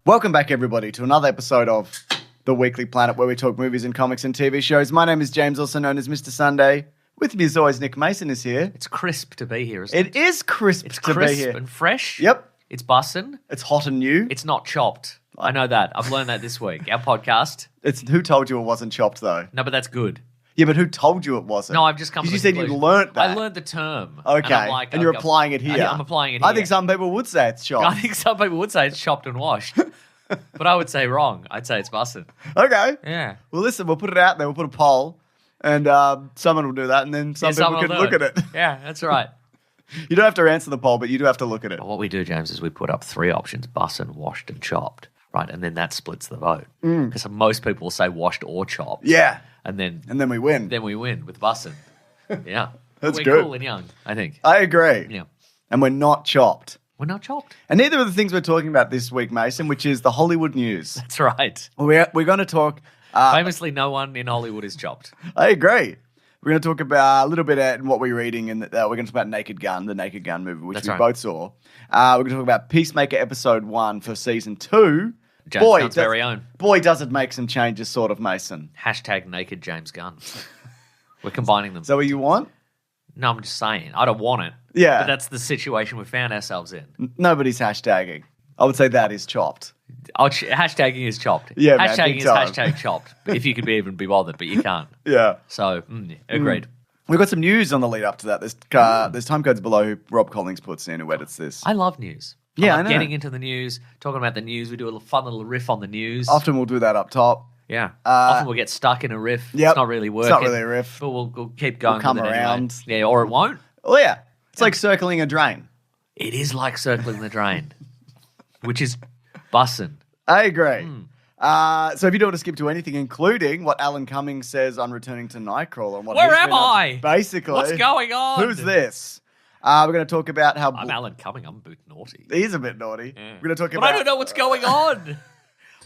Welcome back, everybody, to another episode of The Weekly Planet, where we talk movies and comics and TV shows. My name is James, also known as Mr. Sunday. With me, as always, Nick Mason is here. It's crisp to be here, isn't it? It is crisp It's to crisp be here. and fresh. Yep. It's bussin'. It's hot and new. It's not chopped. I know that. I've learned that this week. Our podcast. It's who told you it wasn't chopped, though? No, but that's good. Yeah, but who told you it wasn't? No, I've just come to the you said you conclusion. learnt that. I learned the term. Okay, And, I'm like, and you're applying it here. I'm applying it here. I think some people would say it's chopped. I think some people would say it's chopped and washed. But I would say wrong. I'd say it's bussin'. Okay. Yeah. Well, listen, we'll put it out there. We'll put a poll, and someone will do that, and then some people can look at it. Yeah, that's right. You don't have to answer the poll, but you do have to look at it. What we do, James, is we put up three options: bussin', washed, and chopped. Right, and then that splits the vote. Because most people will say washed or chopped. Yeah. And then we win. Then we win with bussin'. Yeah. That's we're good. Cool and young, I think. I agree. Yeah. And we're not chopped. We're not chopped. And neither of the things we're talking about this week, Mason, which is the Hollywood news. That's right. We're going to talk... Famously, no one in Hollywood is chopped. I agree. We're going to talk about a little bit at what we're reading, and we're going to talk about Naked Gun, the Naked Gun movie, which we both saw. We're going to talk about Peacemaker Episode 1 for Season 2. James Gunn's very own. Boy, does it make some changes, sort of, Mason. Hashtag naked James Gunn. We're combining them. Is that what you want? No, I'm just saying. I don't want it. Yeah. But that's the situation we found ourselves in. Nobody's hashtagging. I would say that is chopped. Hashtagging is chopped. Yeah, man, hashtagging big is time. hashtag chopped. If you could even be bothered, but you can't. Yeah. So, agreed. We've got some news on the lead up to that. There's time codes below who Rob Collins puts in, who edits this. I love news. Yeah, I I love know. getting into the news, talking about the news. We do a fun little riff on the news. Often we'll do that up top. Yeah. Often we'll get stuck in a riff. Yep. It's not really working. It's not really a riff. But we'll keep going. We'll come with it around. Anyway. Yeah, or it won't. Oh, yeah. It's like circling a drain. It is like circling the drain, which is bussin'. I agree. So if you don't want to skip to anything, including what Alan Cumming says on returning to Nightcrawler. And what Where he's am been up to, I? Basically. What's going on? Who's this? We're going to talk about how... I'm Alan Cumming. I'm a bit naughty. He's a bit naughty. Yeah. We're going to talk But about... I don't know what's going on.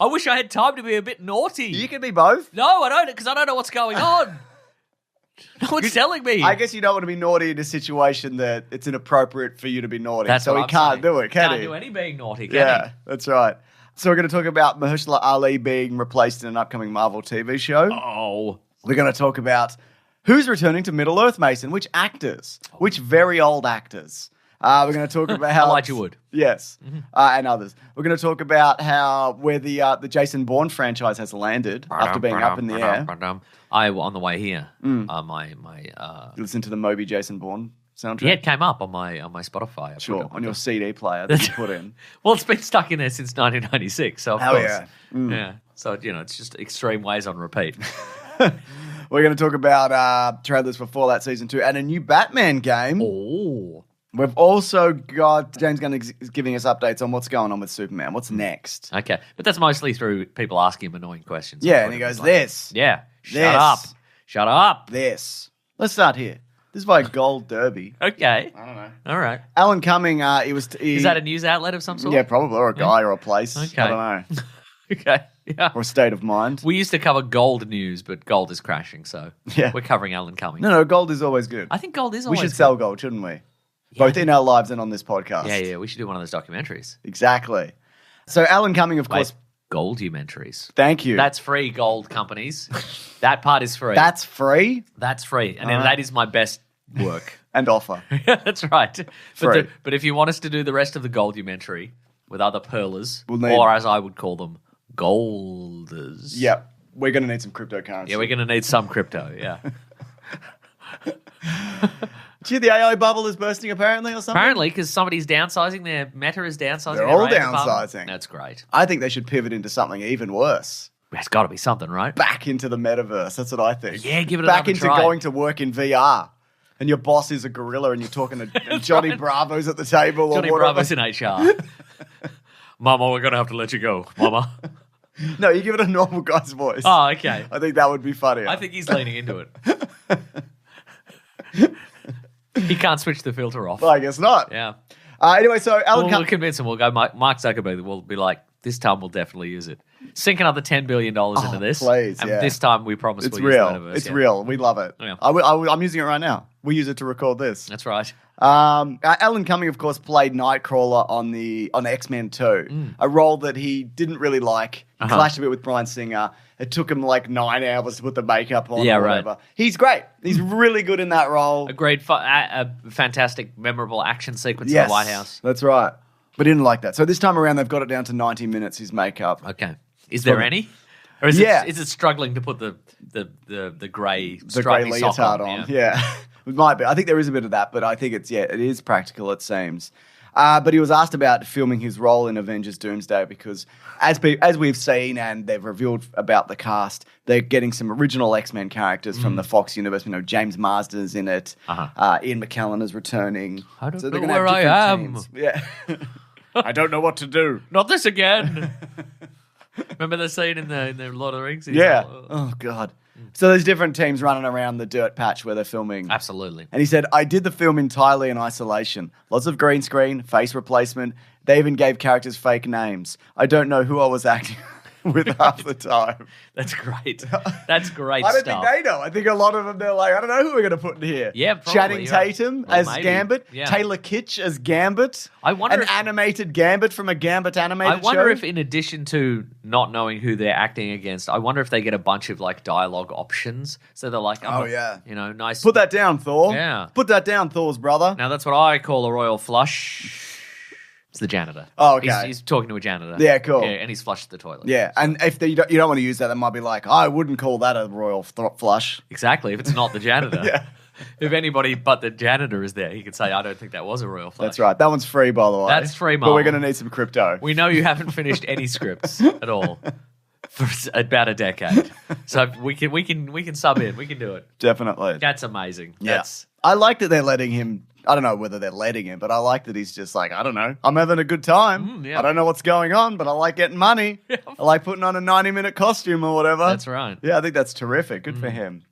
I wish I had time to be a bit naughty. You can be both. No, I don't, because I don't know what's going on. No one's telling me. I guess you don't want to be naughty in a situation that it's inappropriate for you to be naughty. That's so what he I'm can't saying. do it, can he? Can't do any being naughty, can Yeah, he? that's right. So we're going to talk about Mahershala Ali being replaced in an upcoming Marvel TV show. Oh. We're going to talk about who's returning to Middle-earth, Mason. Which actors? Which very old actors? We're going to talk about how... Elijah Wood. Yes, and others. We're going to talk about where the Jason Bourne franchise has landed after being up in the air. On the way here, You listen to the Moby Jason Bourne soundtrack? yeah, it came up on my Spotify. I put Sure, it on your CD player that you put in. Well, it's been stuck in there since 1996, so of Hell course. yeah. Yeah. So, it's just extreme ways on repeat. We're going to talk about trailers for Fallout Season 2 and a new Batman game. Oh. We've also got James Gunn is giving us updates on what's going on with Superman. What's next? Okay. But that's mostly through people asking him annoying questions. Yeah, and he goes, this. Yeah. This. Shut up. Shut up. This. Let's start here. This is by Gold Derby. Okay. I don't know. All right. Alan Cumming, Is that a news outlet of some sort? Yeah, probably, or a guy or a place. Okay. I don't know. Okay. Yeah. Or a state of mind. We used to cover gold news, but gold is crashing, so Yeah. we're covering Alan Cumming. No, gold is always good. I think gold is We always should good. sell gold, shouldn't we? Both in our lives and on this podcast. Yeah, we should do one of those documentaries. Exactly. So Alan Cumming, of course. Goldumentaries. Thank you. That's free, gold companies. That part is free. That's free That's free. And then that is my best work. and offer. That's right. Free. But if you want us to do the rest of the Goldumentary with other pearlers, We'll need- or as I would call them, golders. Yep. We're going to need some cryptocurrency. Yeah, we're going to need some crypto, yeah. Gee, the AI bubble is bursting apparently or something? Apparently, because somebody's downsizing, their Meta is downsizing. They're their all AI department. downsizing. That's great. I think they should pivot into something even worse. There's got to be something, right? Back into the metaverse. That's what I think. Yeah, give it Back another into try. going to work in VR. And your boss is a gorilla and you're talking to and Johnny right. Bravo's at the table. Johnny or whatever. Bravo's in HR. Mama, we're going to have to let you go, Mama. No, you give it a normal guy's voice. Oh, okay. I think that would be funnier. I think he's leaning into it. He can't switch the filter off. Well, I guess not. Yeah. Anyway, so Alan We'll convince him. We'll go, Mark Zuckerberg will be like, this time we'll definitely use it. Sink another $10 billion into this. please, and yeah. this time we promise It's we'll use real. the metaverse. It's yeah. real. We love it. Yeah. I'm using it right now. We use it to record this. That's right. Alan Cumming, of course, played Nightcrawler on X-Men 2, a role that he didn't really like. He clashed a bit with Bryan Singer. It took him like 9 hours to put the makeup on or whatever. Right. He's great. He's really good in that role. A great, a fantastic, memorable action sequence in the White House. That's right. But he didn't like that. So this time around, they've got it down to 90 minutes, his makeup. Okay. Is there any? Or is it struggling to put the grey leotard on? Yeah. It might be. I think there is a bit of that, but I think it is practical, it seems. But he was asked about filming his role in Avengers Doomsday because, as we've seen and they've revealed about the cast, they're getting some original X-Men characters from the Fox universe. James Marsden's in it. Ian McKellen is returning. I don't know where I am. Teams. Yeah. I don't know what to do. Not this again. Remember the scene in the Lord of the Rings? Yeah. Oh, God. So there's different teams running around the dirt patch where they're filming. Absolutely. And he said, I did the film entirely in isolation. Lots of green screen, face replacement. They even gave characters fake names. I don't know who I was acting with half the time. That's great. That's great I don't stuff. think they know. I think a lot of them, they're like, I don't know who we're going to put in here. Yeah, probably. Channing Tatum as maybe. Gambit. Yeah. Taylor Kitsch as Gambit. I wonder An animated Gambit from a Gambit animated show. I wonder if in addition to not knowing who they're acting against, I wonder if they get a bunch of like dialogue options. So they're like, nice. Put that down, Thor. Yeah. Put that down, Thor's brother. Now that's what I call a royal flush. It's the janitor. Oh, okay. He's talking to a janitor. Yeah, cool. Yeah, and he's flushed the toilet. Yeah, and if you don't want to use that, they might be like, I wouldn't call that a royal flush. Exactly, if it's not the janitor. Yeah. If anybody but the janitor is there, he could say, I don't think that was a royal flush. That's right. That one's free, by the way. That's free, Mom. But we're going to need some crypto. We know you haven't finished any scripts at all for about a decade. So we can sub in. We can do it. Definitely. That's amazing. Yes. I like that they're letting him. I don't know whether they're letting him, but I like that he's just like, I don't know. I'm having a good time. I don't know what's going on, but I like getting money. Yeah. I like putting on a 90-minute costume or whatever. That's right. Yeah, I think that's terrific. Good for him.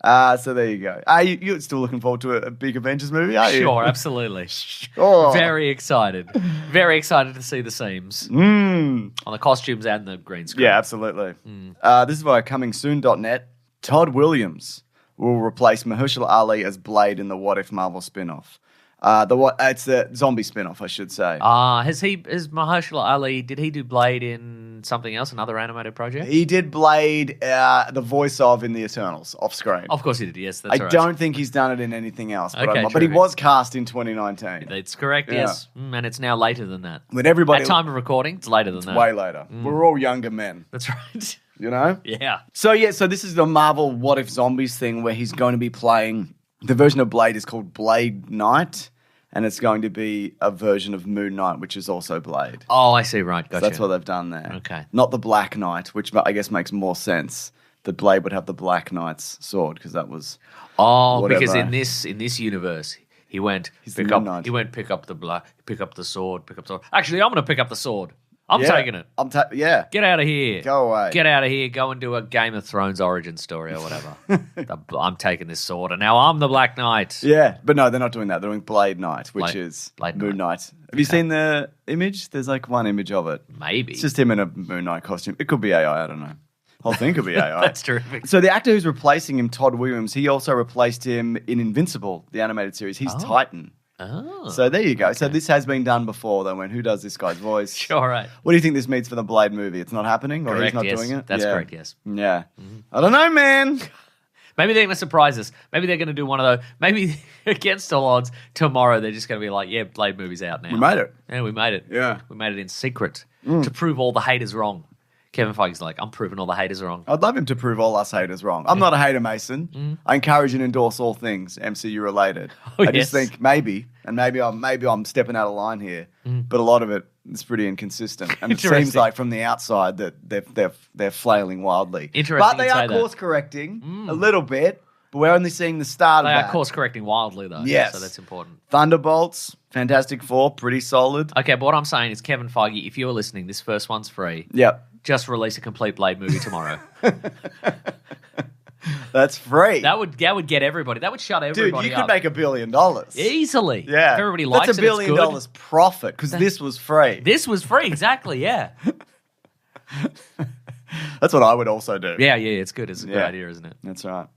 So there you go. You're still looking forward to a big Avengers movie, are you? Sure, absolutely. Sure. Very excited. Very excited to see the seams on the costumes and the green screen. Yeah, absolutely. This is via comingsoon.net. Todd Williams will replace Mahershala Ali as Blade in the What If Marvel spin-off. It's the zombie spin-off, I should say. Has Mahershala Ali, did he do Blade in something else, another animated project? He did Blade, the voice of in the Eternals, off screen. Of course he did, yes. That's I don't think he's done it in anything else, but he was cast in 2019. That's correct, yes. And it's now later than that. When everybody, at time of recording, it's later than that. Way later. We're all younger men. That's right. You know? Yeah. So this is the Marvel What If Zombies thing where he's going to be playing, the version of Blade is called Blade Knight, and it's going to be a version of Moon Knight, which is also Blade. Oh, I see, right, gotcha. So that's what they've done there. Okay. Not the Black Knight, which I guess makes more sense, that Blade would have the Black Knight's sword, because that was because in this universe, he went pick up the sword. Actually, I'm going to pick up the sword. I'm taking it. Get out of here. Go away. Get out of here. Go and do a Game of Thrones origin story or whatever. I'm taking this sword, and now I'm the Black Knight. Yeah, but no, they're not doing that. They're doing Blade Knight, which is Blade Moon Knight. Have you seen the image? There's like one image of it. Maybe. It's just him in a Moon Knight costume. It could be AI. I don't know. The whole thing could be AI. That's terrific. So the actor who's replacing him, Todd Williams, he also replaced him in Invincible, the animated series. He's Titan. Oh, so there you go. Okay. So this has been done before. They went, who does this guy's voice? Sure, right. What do you think this means for the Blade movie? It's not happening, or correct, he's not doing it? That's correct, yes. Yeah. Mm-hmm. I don't know, man. Maybe they're going to surprise us. Maybe they're going to do one of those. Maybe against all odds, tomorrow they're just going to be like, yeah, Blade movie's out now. We made it. Yeah, we made it. Yeah. We made it in secret to prove all the haters wrong. Kevin Feige's like, I'm proving all the haters wrong. I'd love him to prove all us haters wrong. I'm not a hater, Mason. I encourage and endorse all things MCU related. I just think maybe I'm stepping out of line here, but a lot of it is pretty inconsistent, and it seems like from the outside that they're flailing wildly. Interesting, but they are course correcting a little bit. But we're only seeing the start of that. They are course correcting wildly, though. Yes, so that's important. Thunderbolts, Fantastic Four, pretty solid. Okay, but what I'm saying is, Kevin Feige, if you're listening, this first one's free. Yep. Just release a complete Blade movie tomorrow. That's free. That would get everybody. That would shut everybody up. Dude, you could make $1 billion. Easily. Yeah. If everybody likes That's $1 billion profit, because this was free. This was free, exactly, yeah. That's what I would also do. Yeah, it's good. It's a good idea, isn't it? That's right.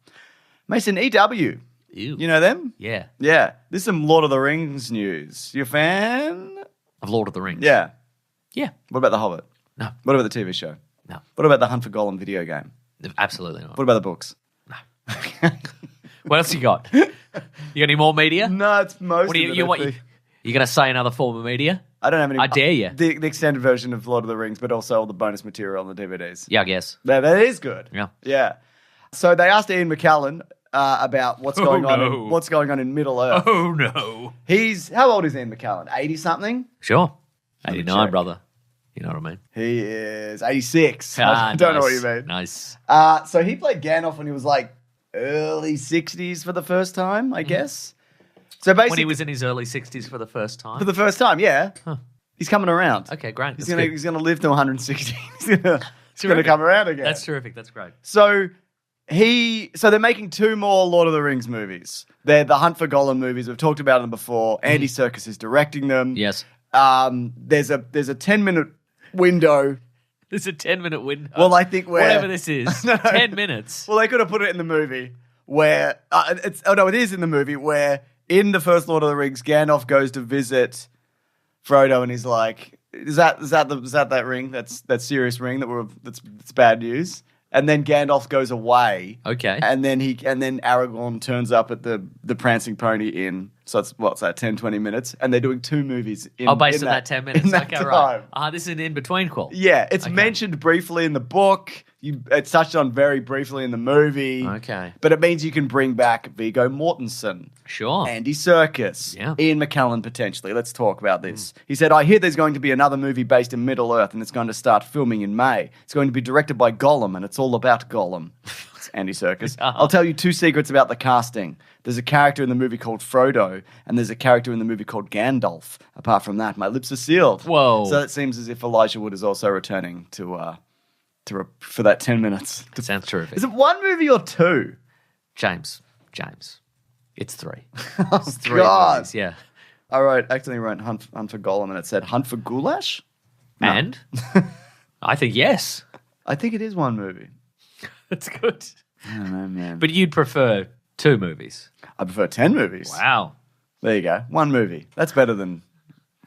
Mason, EW. Ew. You know them? Yeah. Yeah. This is some Lord of the Rings news. You a fan? Of Lord of the Rings? Yeah. Yeah. What about The Hobbit? No. What about the TV show? No. What about the Hunt for Gollum video game? Absolutely not. What about the books? No. What else you got? You got any more media? No, it's most What of you it. going to say another form of media? I don't have any. I dare you. The extended version of Lord of the Rings, but also all the bonus material on the DVDs. Yeah, I guess. That is good. Yeah. Yeah. So they asked Ian McKellen about what's going on in Middle Earth. Oh no. How old is Ian McKellen? 80 something? Sure. 89, brother. You know what I mean? He is 86. I don't know what you mean. Nice. So he played Gandalf when he was like early 60s for the first time, I guess. So basically, when he was in his early 60s for the first time? For the first time, yeah. Huh. He's coming around. Okay, great. He's gonna live to 160. He's gonna come around again. That's terrific. That's great. So they're making 2 more Lord of the Rings movies. They're the Hunt for Gollum movies. We've talked about them before. Andy Serkis is directing them. Yes. There's a 10-minute window. There's a 10-minute window. Well, I think whatever this is, 10 minutes. Well, they could have put it in the movie where it is in the movie where in the first Lord of the Rings, Gandalf goes to visit Frodo, and he's like, "Is that ring? That's Sirius ring that's bad news." And then Gandalf goes away. Okay. And then Aragorn turns up at the Prancing Pony Inn. So it's, what's that, 10, 20 minutes? And they're doing 2 movies in based on that 10 minutes. In that okay, time. Right. This is an in-between call. Yeah, it's mentioned briefly in the book. It's touched on very briefly in the movie. Okay. But it means you can bring back Viggo Mortensen. Sure. Andy Serkis. Yeah. Ian McKellen, potentially. Let's talk about this. He said, I hear there's going to be another movie based in Middle Earth, and it's going to start filming in May. It's going to be directed by Gollum, and it's all about Gollum. It's Andy Serkis. I'll tell you 2 secrets about the casting. There's a character in the movie called Frodo, and there's a character in the movie called Gandalf. Apart from that, my lips are sealed. Whoa. So it seems as if Elijah Wood is also returning for that 10 minutes. Sounds terrific. Is it 1 movie or 2? James. It's 3. Oh, it's 3 God. movies, yeah. I accidentally wrote Hunt for Gollum, and it said Hunt for Goulash? No. And? I think yes. I think it is 1 movie. That's good. I don't know, man. But you'd prefer 2 movies. I prefer 10 movies. Wow. There you go. 1 movie. That's better than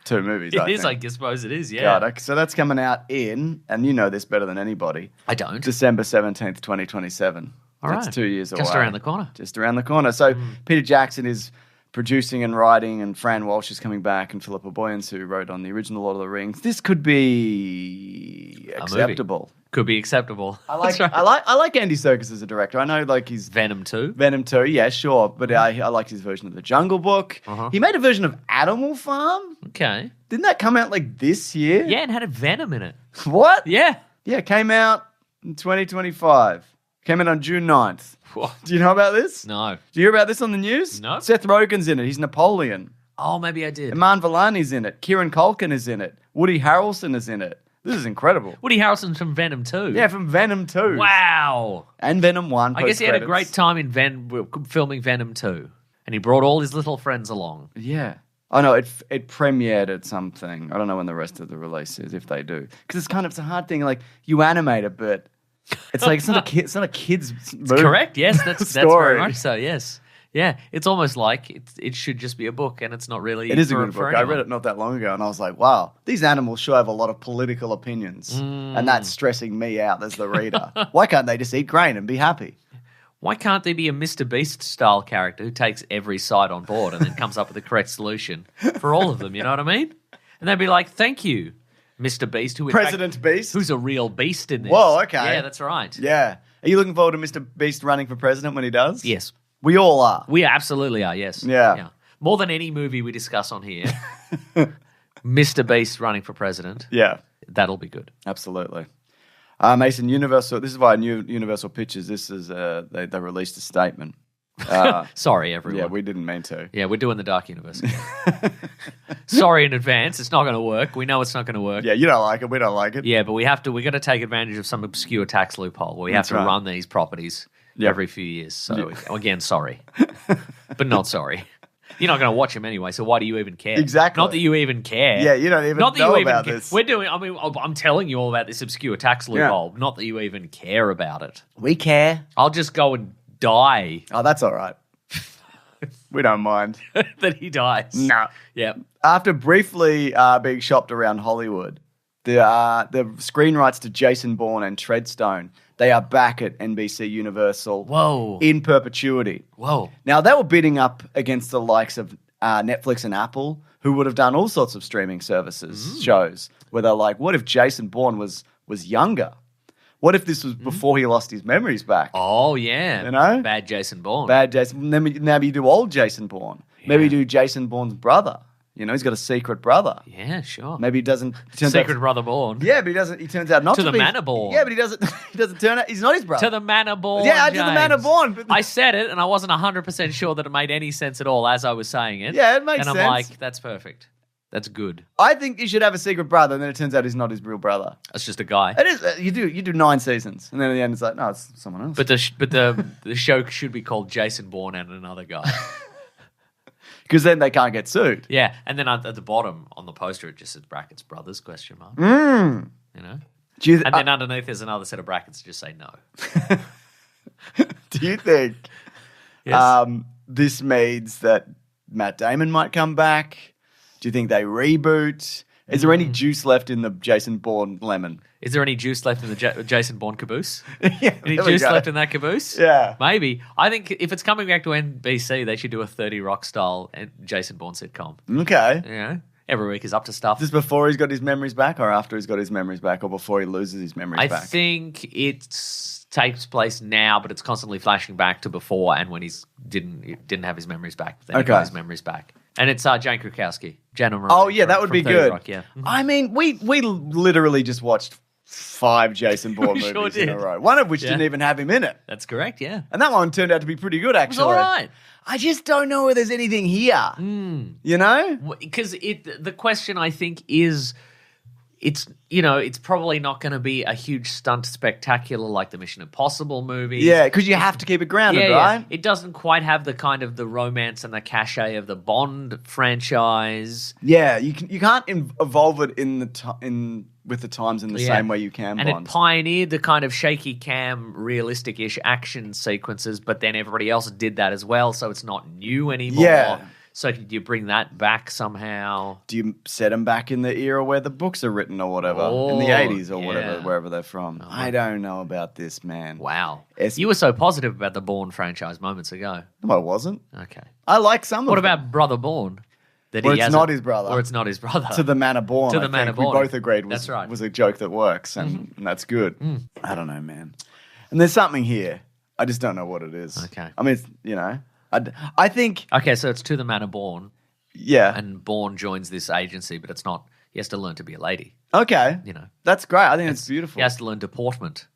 2 movies, I suppose it is, yeah. God, so that's coming out in, and you know this better than anybody. I don't. December 17th, 2027. All right. That's 2 years away. Just around the corner. Just around the corner. So Peter Jackson is producing and writing, and Fran Walsh is coming back, and Philippa Boyens, who wrote on the original Lord of the Rings. This could be acceptable. Could be acceptable. I like Andy Serkis as a director. I know, like, he's Venom 2. Venom 2, yeah, sure. But I liked his version of The Jungle Book. Uh-huh. He made a version of Animal Farm. Okay. Didn't that come out like this year? Yeah, and had a Venom in it. What? Yeah. Yeah, it came out in 2025. Came out on June 9th. What? Do you know about this? No. Do you hear about this on the news? No. Seth Rogen's in it. He's Napoleon. Oh, maybe I did. Iman Vellani's in it. Kieran Culkin is in it. Woody Harrelson is in it. This is incredible. Woody Harrelson's from Venom 2. Yeah, from Venom 2. Wow. And Venom 1. I guess he had a great time in filming Venom 2. And he brought all his little friends along. Yeah. Oh, no, it premiered at something. I don't know when the rest of the release is, if they do. Because it's a hard thing. Like, you animate it, but it's like, it's not a kid's movie. Correct, yes. That's very much so, yes. Yeah, it's almost like it should just be a book, and it's not really. It is a good book. I read it not that long ago, and I was like, wow, these animals sure have a lot of political opinions. And that's stressing me out as the reader. Why can't they just eat grain and be happy? Why can't there be a Mr. Beast-style character who takes every side on board and then comes up with the correct solution for all of them, you know what I mean? And they'd be like, thank you, Mr. Beast. President Beast? Who's a real beast in this. Whoa, okay. Yeah, that's right. Yeah. Are you looking forward to Mr. Beast running for president when he does? Yes. We all are. We absolutely are, yes. Yeah. More than any movie we discuss on here, Mr. Beast running for president. Yeah. That'll be good. Absolutely. Mason, Universal, this is why Universal Pictures, this is, they released a statement. Sorry, everyone. Yeah, we didn't mean to. Yeah, we're doing the Dark Universe again. Sorry in advance. It's not going to work. We know it's not going to work. Yeah, you don't like it. We don't like it. Yeah, but we got to take advantage of some obscure tax loophole where we have to run these properties every few years. So, again, sorry. But not sorry. You're not going to watch them anyway, so why do you even care? Exactly. Not that you even care. Yeah, you don't even know about this. I'm telling you all about this obscure tax loophole. Not that you even care about it. We care. I'll just go and die. Oh, that's all right. We don't mind. that he dies. No. Yep. After briefly being shopped around Hollywood, the screen rights to Jason Bourne and Treadstone, they are back at NBC Universal. Whoa. In perpetuity. Whoa. Now, they were bidding up against the likes of Netflix and Apple, who would have done all sorts of streaming services shows, where they're like, what if Jason Bourne was younger? What if this was before he lost his memories back? Oh, yeah. You know? Bad Jason Bourne. Bad Jason. Maybe you do old Jason Bourne. Yeah. Maybe you do Jason Bourne's brother. You know, he's got a secret brother. Yeah, sure. Maybe he doesn't. Secret brother Bourne. Yeah, but he doesn't. He turns out not to the be. manor born. Yeah, but he doesn't. He doesn't turn out. He's not his brother. To the manor born. Yeah, James. to the manor born. But I said it, and I wasn't 100% sure that it made any sense at all as I was saying it. Yeah, it makes sense. And I'm like, that's perfect. That's good. I think you should have a secret brother, and then it turns out he's not his real brother. It's just a guy. It is. You do 9 seasons, and then at the end it's like, no, it's someone else. But the show should be called Jason Bourne and Another Guy. Because then they can't get sued. Yeah, and then at the bottom on the poster it just says brackets brothers ? You know. And then underneath there's another set of brackets to just say no. Do you think this means that Matt Damon might come back? Do you think they reboot? Is there any juice left in the Jason Bourne lemon? Is there any juice left in the Jason Bourne caboose? Yeah, any juice left in that caboose? Yeah. Maybe. I think if it's coming back to NBC, they should do a 30 Rock style Jason Bourne sitcom. Okay. You know, every week is up to stuff. Just before he's got his memories back or after he's got his memories back or before he loses his memories back? I think it takes place now, but it's constantly flashing back to before and when he didn't have his memories back. Then he got his memories back. And it's Jane Krakowski. Oh, yeah, that would be good. Rock, yeah. I mean, we literally just watched 5 Jason Bourne movies in a row. One of which didn't even have him in it. That's correct, yeah. And that one turned out to be pretty good, actually. It was all right. I just don't know whether there's anything here. You know? Because the question, I think, is... It's probably not going to be a huge stunt spectacular like the Mission Impossible movies. Yeah, because you have to keep it grounded, right? It doesn't quite have the kind of the romance and the cachet of the Bond franchise. Yeah, you can't evolve it with the times in the same way you can and Bond. It pioneered the kind of shaky cam, realistic-ish action sequences, but then everybody else did that as well, so it's not new anymore. Yeah. So do you bring that back somehow? Do you set them back in the era where the books are written or whatever, in the 80s or whatever, wherever they're from? I don't know about this, man. Wow. You were so positive about the Bourne franchise moments ago. No, I wasn't. Okay. I like some of them. What about Brother Bourne? Or it's not his brother. Or it's not his brother. To the Manor Born. To the Manor Born. We both agreed was a joke that works, and that's good. I don't know, man. And there's something here. I just don't know what it is. Okay. I mean, it's, I think... Okay, so it's To the Manor Born. Yeah. And Bourne joins this agency, but it's not... He has to learn to be a lady. Okay. That's great. I think it's beautiful. He has to learn deportment.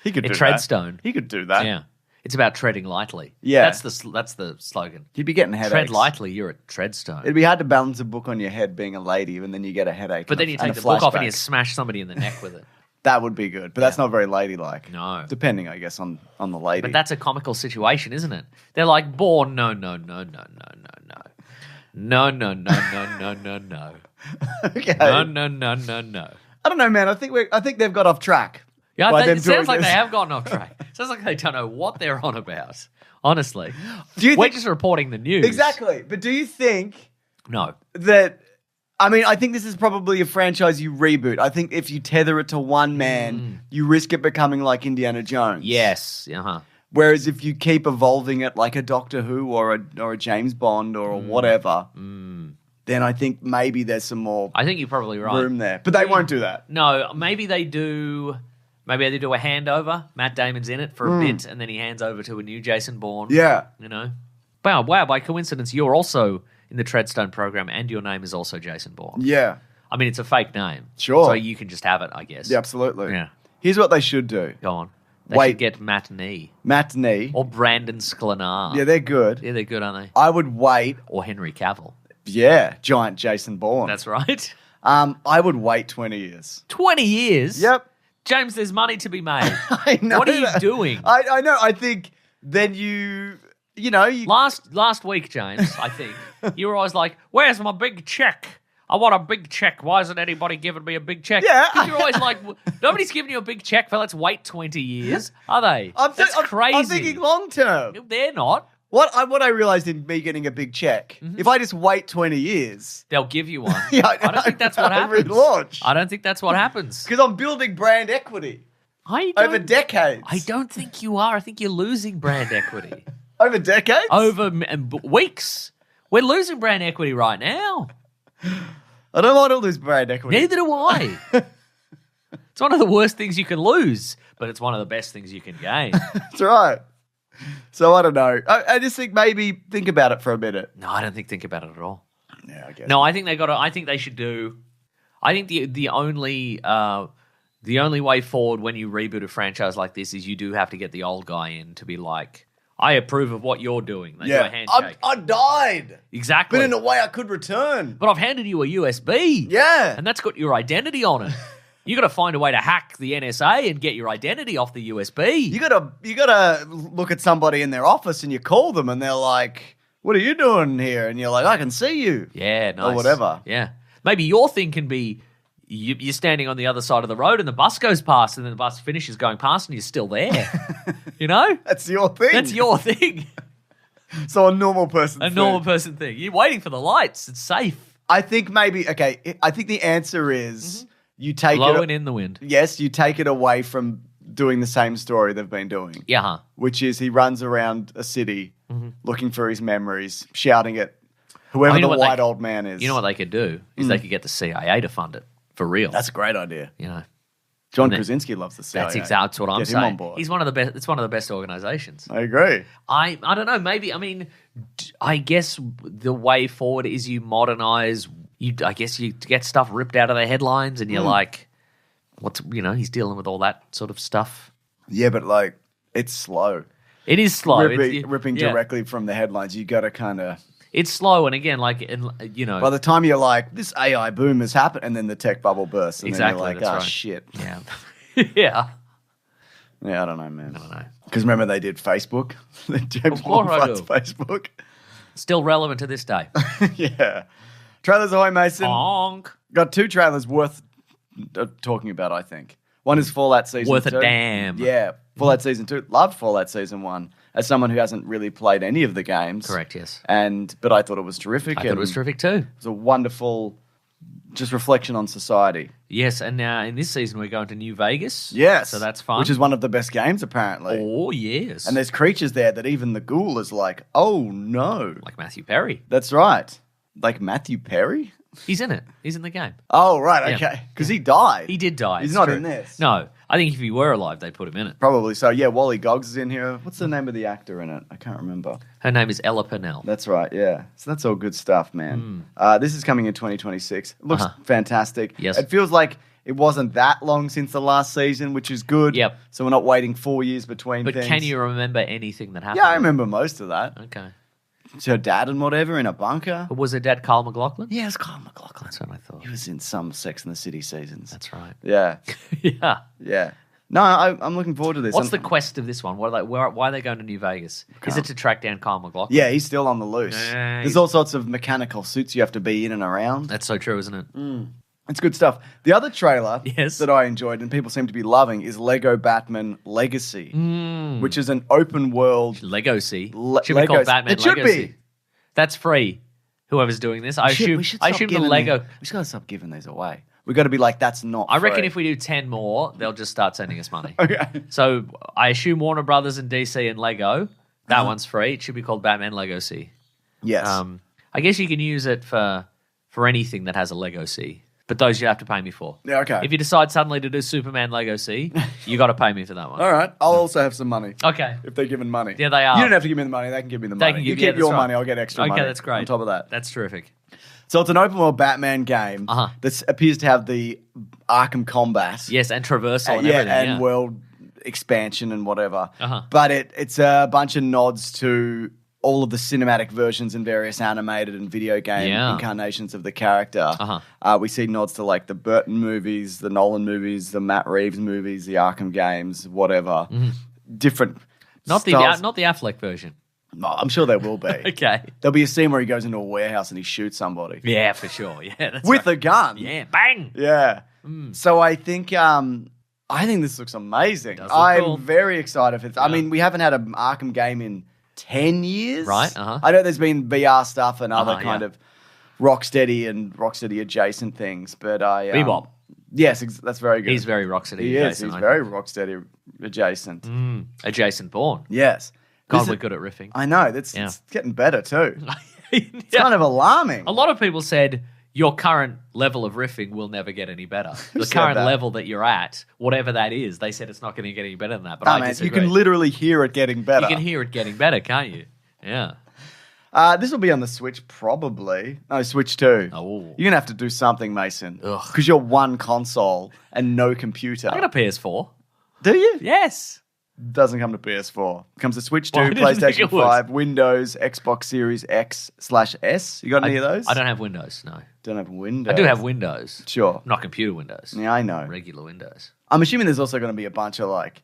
He could do that. Treadstone. He could do that. Yeah. It's about treading lightly. Yeah. That's the slogan. You'd be getting headaches. Tread lightly, you're a treadstone. It'd be hard to balance a book on your head being a lady, and then you get a headache. But then you take the book off and you smash somebody in the neck with it. That would be good, but that's not very ladylike. No. Depending, I guess, on the lady. But that's a comical situation, isn't it? They're like, Bourne, no. No. Okay. No. I don't know, man. I think they've got off track. Yeah, it sounds like they have gotten off track. It sounds like they don't know what they're on about, honestly. We're just reporting the news. Exactly. But do you think... No. That... I mean, I think this is probably a franchise you reboot. I think if you tether it to one man, you risk it becoming like Indiana Jones. Yes. Whereas if you keep evolving it like a Doctor Who or a James Bond or whatever, then I think maybe there's some more. I think you're probably right. Room there, but they won't do that. No, maybe they do. Maybe they do a handover. Matt Damon's in it for a bit, and then he hands over to a new Jason Bourne. Yeah. Wow. By coincidence, you're also in the Treadstone program, and your name is also Jason Bourne. Yeah. I mean, it's a fake name. Sure. So you can just have it, I guess. Yeah, absolutely. Yeah. Here's what they should do. Go on. They should get Matt Nee. Matt Nee. Or Brandon Sklenar. Yeah, they're good. Yeah, they're good, aren't they? I would wait. Or Henry Cavill. Yeah, giant Jason Bourne. That's right. I would wait 20 years. 20 years? Yep. James, there's money to be made. I know. What are you doing? I know. I think then you... Last week, James, I think, you were always like, where's my big check? I want a big check. Why isn't anybody giving me a big check? Yeah. Because you're always like, nobody's giving you a big check for let's wait 20 years, are they? That's crazy. I'm thinking long term. They're not. What I realized in me getting a big check, if I just wait 20 years, they'll give you one. Yeah, I don't think that's what happens. Relaunch. I don't think that's what happens. Because I'm building brand equity over decades. I don't think you are. I think you're losing brand equity. Over decades? Over weeks. We're losing brand equity right now. I don't want to lose brand equity. Neither do I. It's one of the worst things you can lose, but it's one of the best things you can gain. That's right. So I don't know. I just think maybe think about it for a minute. No, I don't think about it at all. Yeah, I guess. No, I think I think they should do. I think the only way forward when you reboot a franchise like this is you do have to get the old guy in to be like, I approve of what you're doing. They do a handshake. I died. Exactly. But in a way I could return. But I've handed you a USB. Yeah. And that's got your identity on it. You got to find a way to hack the NSA and get your identity off the USB. You gotta look at somebody in their office and you call them and they're like, "What are you doing here?" And you're like, "I can see you." Yeah, nice. Or whatever. Yeah. Maybe your thing can be you're standing on the other side of the road and the bus goes past and then the bus finishes going past and you're still there. You know? That's your thing. That's your thing. So a normal person thing. A normal person thing. You're waiting for the lights. It's safe. I think maybe, I think the answer is you take blowing in the wind. Yes, you take it away from doing the same story they've been doing. Yeah. Huh. Which is he runs around a city looking for his memories, shouting at whoever the white old man is. You know what they could do is they could get the CIA to fund it for real. That's a great idea. You know, John Krasinski loves the CIA. That's exactly what I'm saying. Him on board. He's one of the best. It's one of the best organizations. I agree. I don't know. Maybe I guess the way forward is you modernize. I guess you get stuff ripped out of the headlines, and you're like, he's dealing with all that sort of stuff. Yeah, but it's slow. It is slow. Ripping directly from the headlines. You got to kind of. It's slow, and again, by the time you're like, this AI boom has happened, and then the tech bubble bursts, and exactly, then you're like, shit. Yeah. Yeah. Yeah, I don't know, man. I don't know. Because remember they did Facebook? James Bond fights Facebook. Still relevant to this day. Yeah. Trailers ahoy, Mason. Honk. Got 2 trailers worth talking about, I think. One is Fallout Season 2. Worth a damn. Yeah. Fallout Season 2. Loved Fallout Season 1. As someone who hasn't really played any of the games. Correct, yes. But I thought it was terrific. I thought it was terrific too. It was a wonderful just reflection on society. Yes, and now in this season we're going to New Vegas. Yes. So that's fun. Which is one of the best games, apparently. Oh, yes. And there's creatures there that even the ghoul is like, oh, no. Like Matthew Perry. That's right. Like Matthew Perry? He's in it. He's in the game. Oh, right, okay. Because he died. He did die. He's not in this. No. I think if he were alive, they'd put him in it. Probably so. Yeah, Wally Goggs is in here. What's the name of the actor in it? I can't remember. Her name is Ella Purnell. That's right, yeah. So that's all good stuff, man. This is coming in 2026. It looks fantastic. Yes. It feels like it wasn't that long since the last season, which is good. Yep. So we're not waiting 4 years between things. But can you remember anything that happened? Yeah, I remember most of that. Okay. It's her dad and whatever in a bunker. But was her dad Kyle MacLachlan? Yeah, it's Kyle MacLachlan. That's what I thought. He was in some Sex and the City seasons. That's right. Yeah. Yeah. Yeah. No, I'm looking forward to this. What's the quest of this one? Why are they going to New Vegas? Is it to track down Kyle MacLachlan? Yeah, he's still on the loose. There's all sorts of mechanical suits you have to be in and around. That's so true, isn't it? It's good stuff. The other trailer Yes. that I enjoyed and people seem to be loving is Lego Batman Legacy, which is an open world... Legacy? Should be called Batman Legacy. It should be. That's free, whoever's doing this. I assume the Lego... We should stop giving these away. We've got to be like, that's not I reckon free. if we do 10 more, they'll just start sending us money. Okay. So I assume Warner Brothers and DC and Lego, that one's free. It should be called Batman Legacy. Yes. I guess you can use it for anything that has a Legacy. But those you have to pay me for. Yeah, okay. If you decide suddenly to do Superman Legacy, you got to pay me for that one. All right. I'll also have some money. Okay. If they're giving money. Yeah, they are. You don't have to give me the money. They can give me the money. You keep your money. I'll get extra money. Okay, that's great. On top of that. That's terrific. So it's an open world Batman game that appears to have the Arkham combat. Yes, and traversal and everything. And world expansion and whatever. But it's a bunch of nods to all of the cinematic versions and various animated and video game incarnations of the character. We see nods to like the Burton movies, the Nolan movies, the Matt Reeves movies, the Arkham games, whatever. Different not styles. the Affleck version. No, I'm sure there will be. Okay. There'll be a scene where he goes into a warehouse and he shoots somebody. Yeah, for sure. Yeah, that's with a gun. Yeah, bang. Yeah. So I think this looks amazing. I'm very excited for it. I mean, we haven't had an Arkham game in 10 years. Right, I know there's been VR stuff and other kind of Rocksteady and Rocksteady adjacent things, but Bebop. Yes, that's very good. He's very Rocksteady adjacent. He's very Rocksteady adjacent. Adjacent Bourne. Yes. God, we're good at riffing. I know. It's getting better too. It's kind of alarming. A lot of people said your current level of riffing will never get any better. The current level that you're at, whatever that is, they said it's not going to get any better than that. But I disagree. You can literally hear it getting better. You can hear it getting better, can't you? Yeah. This will be on the Switch, probably. No, Switch 2. Oh. You're going to have to do something, Mason. Because you're one console and no computer. I got a PS4. Do you? Yes. Doesn't come to PS4. Comes to Switch 2, PlayStation 5, Windows, Xbox Series X/S. You got any of those? I don't have Windows, no. Don't have Windows? I do have Windows. Sure. Not computer Windows. Yeah, I know. Regular Windows. I'm assuming there's also going to be a bunch of like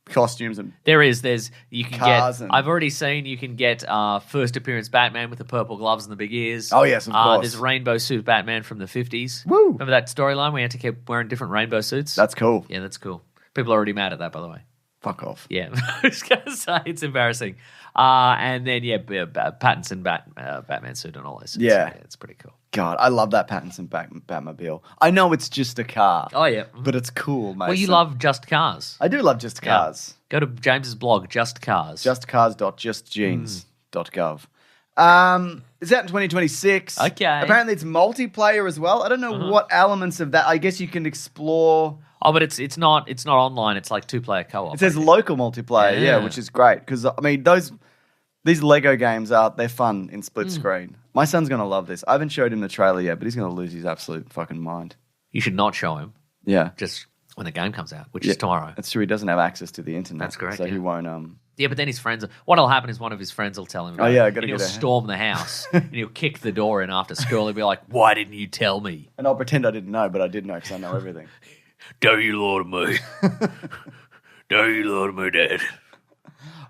costumes and There's you can cars get I've already seen you can get first appearance Batman with the purple gloves and the big ears. Oh yes, of course. There's rainbow suit Batman from the 50s. Woo! Remember that storyline where you had to keep wearing different rainbow suits? That's cool. Yeah, that's cool. People are already mad at that, by the way. Fuck off. Yeah, I was going to say it's embarrassing. And then, Pattinson Batman suit and all those suits. Yeah. It's pretty cool. God, I love that Pattinson Batmobile. I know it's just a car. Oh, yeah. But it's cool, mate. Well, you love Just Cars. I do love Just Cars. Go to James's blog, Just Cars. Justcars.justgenes.gov. It's out in 2026. Okay. Apparently it's multiplayer as well. I don't know what elements of that. I guess you can explore. Oh, but it's not online. It's like 2-player co-op. It says local multiplayer, which is great because I mean these Lego games they're fun in split screen. My son's gonna love this. I haven't showed him the trailer yet, but he's gonna lose his absolute fucking mind. You should not show him. Yeah, just when the game comes out, which is tomorrow. That's true. He doesn't have access to the internet. That's correct. So he won't. Yeah, but then his friends. What'll happen is one of his friends will tell him. Oh yeah, I gotta he'll get storm the house and he'll kick the door in after school. He'll be like, "Why didn't you tell me?" And I'll pretend I didn't know, but I did know because I know everything. Don't you lie to me. Don't you lie to me, Dad.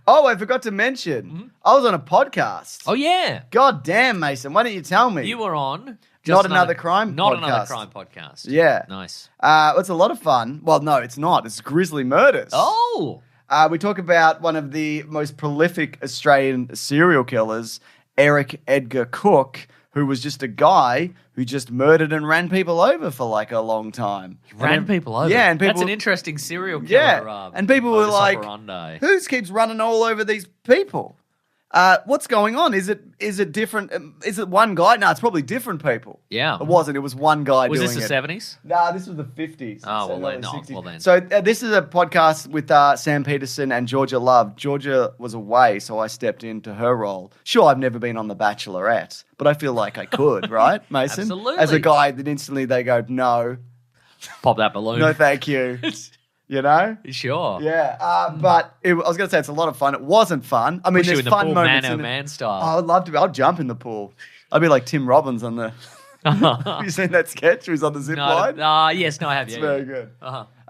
Oh, I forgot to mention. I was on a podcast. Oh, yeah. God damn, Mason. Why didn't you tell me? You were on... Not Another Crime Not podcast. Another Crime podcast. Yeah. Nice. It's a lot of fun. Well, no, it's not. It's Grisly Murders. Oh. We talk about one of the most prolific Australian serial killers, Eric Edgar Cook, who was just a guy who just murdered and ran people over for like a long time. Ran people over? Yeah. And people, that's an interesting serial killer. Yeah. And people were like, who keeps running all over these people? What's going on? Is it different? Is it one guy? No, it's probably different people. Yeah. It wasn't. It was one guy doing it. Was this the 70s? Nah, this was the 50s. Oh, well, then not. Well, then. So this is a podcast with Sam Peterson and Georgia Love. Georgia was away, so I stepped into her role. Sure, I've never been on The Bachelorette, but I feel like I could, right, Mason? Absolutely. As a guy that instantly they go, no. Pop that balloon. No, thank you. You know? Sure. Yeah. But I was going to say it's a lot of fun. It wasn't fun. I mean, there's fun moments. Man style. Oh, I'd love to. I'll jump in the pool. I'd be like Tim Robbins on the... Have you seen that sketch where he's on the zip line? Yes, no, I have. It's very good.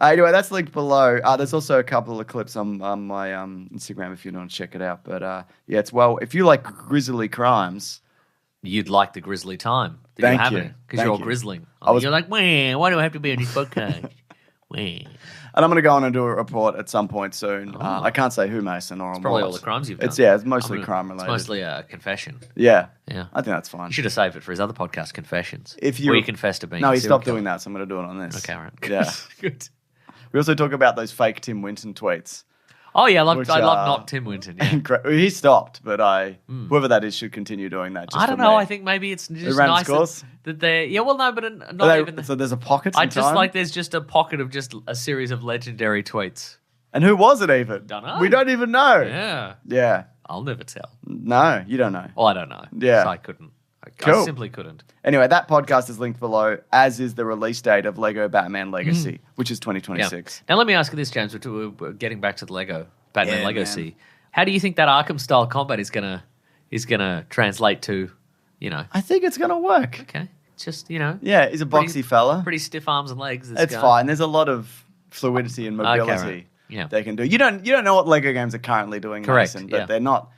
Anyway, that's linked below. There's also a couple of clips on my Instagram if you want to check it out. But it's if you like grisly crimes... You'd like the grisly time that Thank you're having you. because you're all grizzling. You're like, why do I have to be on this podcast? And I'm going to go on and do a report at some point soon. I can't say who, Mason, or it's probably all the crimes you've done. It's mostly crime related. It's mostly a confession. Yeah. Yeah. I think that's fine. You should have saved it for his other podcast, Confessions. Where you confess to being No, he stopped doing that, so I'm going to do it on this. Okay, right. Yeah. Good. We also talk about those fake Tim Winton tweets. Oh, yeah, I love not Tim Winton. Yeah. He stopped, but whoever that is should continue doing that. I don't know. I think maybe it's just nice that they're... Yeah, well, no, but not even... So there's a pocket in I just like there's just a pocket of just a series of legendary tweets. And who was it even? Don't know. We don't even know. Yeah. Yeah. I'll never tell. No, you don't know. Well, I don't know. Yeah. So I couldn't. Cool. I simply couldn't. Anyway, that podcast is linked below, as is the release date of Lego Batman Legacy, which is 2026. Yeah. Now, let me ask you this, James. We're getting back to the Batman Legacy. How do you think that Arkham-style combat is gonna translate to, I think it's going to work. Okay. It's just, Yeah, he's a boxy fella. Pretty stiff arms and legs. It's fine. There's a lot of fluidity and mobility they can do. You don't know what Lego games are currently doing, correct, Mason, but they're not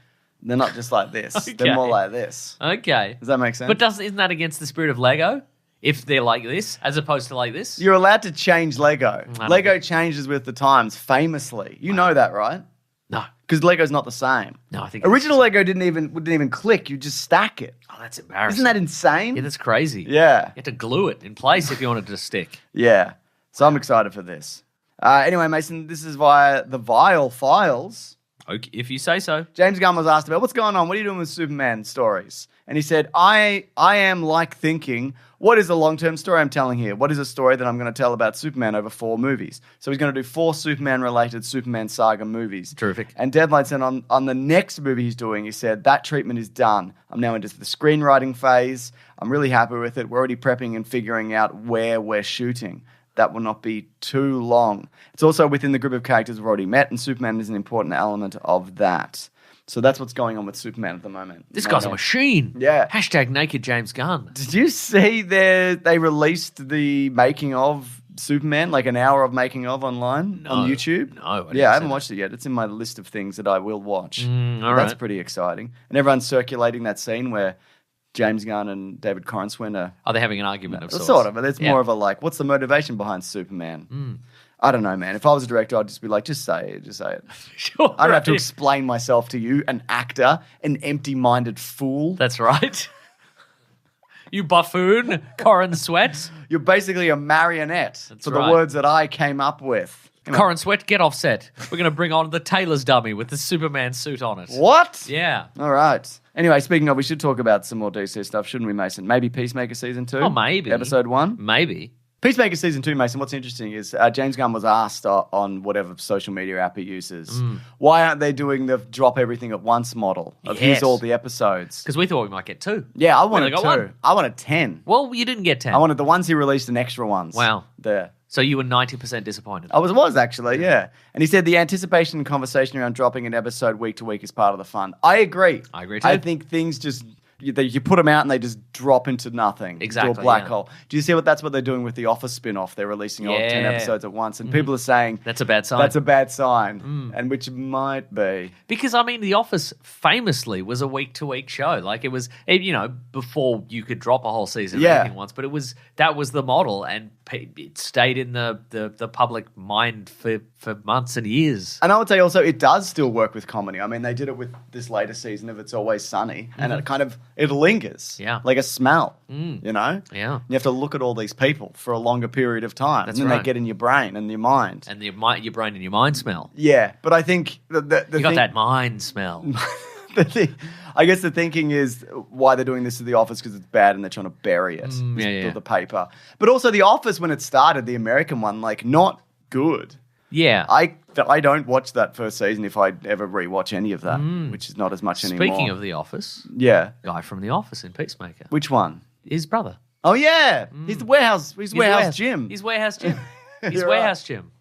just like this. Okay. They're more like this. Okay. Does that make sense? But isn't that against the spirit of Lego? If they're like this, as opposed to like this? You're allowed to change Lego. Lego changes with the times, famously. You know that, right? No. because Lego's not the same. No, I think original Lego didn't even click. You just stack it. Oh, that's embarrassing. Isn't that insane? Yeah, that's crazy. Yeah. You had to glue it in place if you wanted it to stick. Yeah. So I'm excited for this. Anyway, Mason, this is via the Vile Files. Okay, if you say so. James Gunn was asked about, what's going on? What are you doing with Superman stories? And he said, I am like thinking, what is the long-term story I'm telling here? What is a story that I'm going to tell about Superman over 4 movies? So he's going to do 4 Superman-related Superman Saga movies. Terrific. And Deadline said on the next movie he's doing, he said, that treatment is done. I'm now into the screenwriting phase. I'm really happy with it. We're already prepping and figuring out where we're shooting. That will not be too long. It's also within the group of characters we've already met, and Superman is an important element of that. So that's what's going on with Superman at the moment. This guy's a machine. Yeah. # naked James Gunn. Did you see they released the making of Superman, like an hour of making of online on YouTube? No. I haven't watched it yet. It's in my list of things that I will watch. That's pretty exciting. And everyone's circulating that scene where James Gunn and David Corenswin are they having an argument of sorts? Sort of, but it's more of a like, what's the motivation behind Superman? I don't know, man. If I was a director, I'd just be like, just say it. Sure. I don't have to explain myself to you, an actor, an empty-minded fool. That's right. You buffoon, Corin Sweat. You're basically a marionette That's for right. the words that I came up with. Corin Sweat, get off set. We're going to bring on the tailor's dummy with the Superman suit on it. What? Yeah. All right. Anyway, speaking of, we should talk about some more DC stuff, shouldn't we, Mason? Maybe Peacemaker Season 2? Oh, maybe. Episode 1? Maybe. Peacemaker Season 2, Mason, what's interesting is James Gunn was asked on whatever social media app he uses, why aren't they doing the drop everything at once model of here's all the episodes? Because we thought we might get 2. Yeah, I wanted 2. One. I wanted 10. Well, you didn't get 10. I wanted the ones he released and extra ones. Wow. There. So you were 90% disappointed. I was actually, yeah. And he said the anticipation and conversation around dropping an episode week to week is part of the fun. I agree. I agree too. I think things just... You put them out and they just drop into nothing. Exactly. Into a black hole. Do you see that's what they're doing with the Office spin-off? They're releasing all 10 episodes at once. And people are saying... That's a bad sign. That's a bad sign. And which might be. Because, I mean, The Office famously was a week-to-week show. Like, it was, before you could drop a whole season of anything once. But that was the model. And it stayed in the public mind for months and years. And I would say also it does still work with comedy. I mean, they did it with this latest season of It's Always Sunny. And it lingers. Yeah. Like a smell, you know? Yeah. You have to look at all these people for a longer period of time. That's and then right. they get in your brain and your mind. And your brain and your mind smell. Yeah. But I think... You got that mind smell. I guess the thinking is why they're doing this to The Office because it's bad and they're trying to bury it. The paper. But also The Office, when it started, the American one, like, not good. Yeah. I don't watch that first season if I ever rewatch any of that, which is not as much anymore. Speaking of The Office, guy from The Office in Peacemaker. Which one? His brother. Oh yeah, he's the warehouse. He's warehouse Jim. He's warehouse Jim. He's You're warehouse Jim.